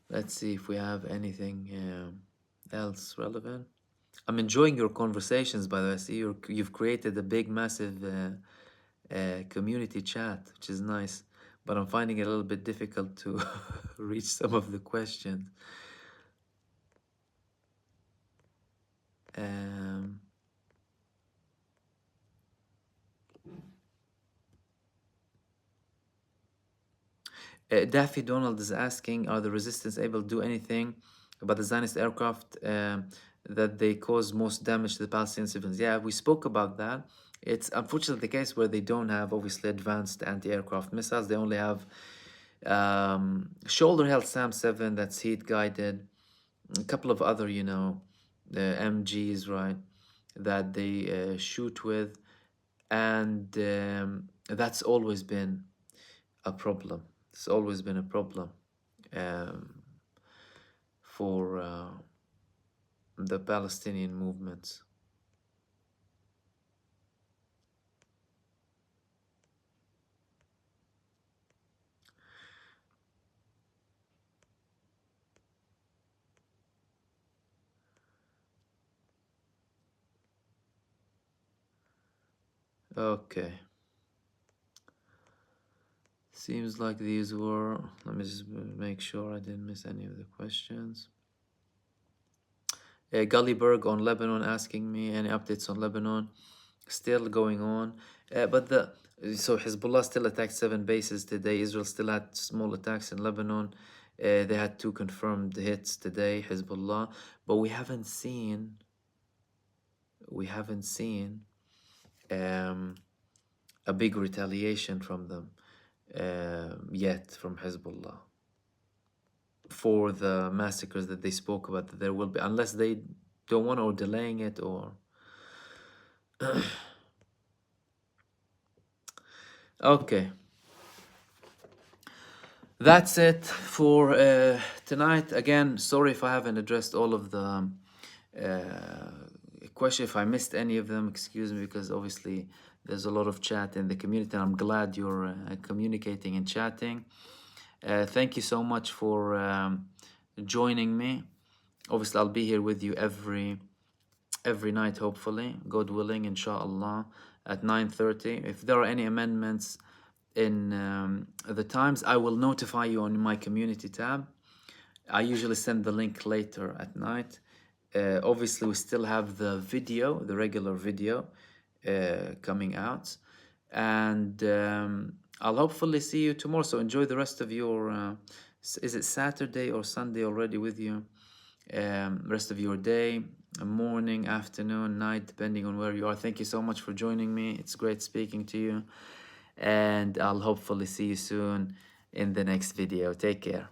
let's see if we have anything else relevant. I'm enjoying your conversations, by the way. I see you've created a big, massive community chat, which is nice. But I'm finding it a little bit difficult to reach some of the questions. Um, Daffy Donald is asking, are the resistance able to do anything about the Zionist aircraft that they cause most damage to the Palestinian civilians? Yeah, we spoke about that. It's unfortunately the case where they don't have obviously advanced anti-aircraft missiles. They only have shoulder-held SAM-7 that's heat-guided, a couple of other, MGs, right, that they shoot with, and that's always been a problem. It's always been a problem um, for the Palestinian movements. Okay. Seems like these were, let me just make sure I didn't miss any of the questions. Gullyberg on Lebanon asking me any updates on Lebanon. Still going on. So Hezbollah still attacked 7 bases today. Israel still had small attacks in Lebanon. They had 2 confirmed hits today, Hezbollah, but we haven't seen um, a big retaliation from them yet, from Hezbollah, for the massacres that they spoke about that there will be, unless they don't want or delaying it or okay. That's it for tonight. Again, sorry if I haven't addressed all of the questions. If I missed any of them, excuse me, because obviously there's a lot of chat in the community, and I'm glad you're communicating and chatting. Thank you so much for joining me. Obviously, I'll be here with you every night, hopefully, God willing, inshallah, at 9:30. If there are any amendments in the times, I will notify you on my community tab. I usually send the link later at night. Obviously, we still have the video, the regular video coming out, and I'll hopefully see you tomorrow. So enjoy the rest of your is it Saturday or Sunday already with you? Rest of your day, morning, afternoon, night, depending on where you are. Thank you so much for joining me. It's great speaking to you, and I'll hopefully see you soon in the next video. Take care.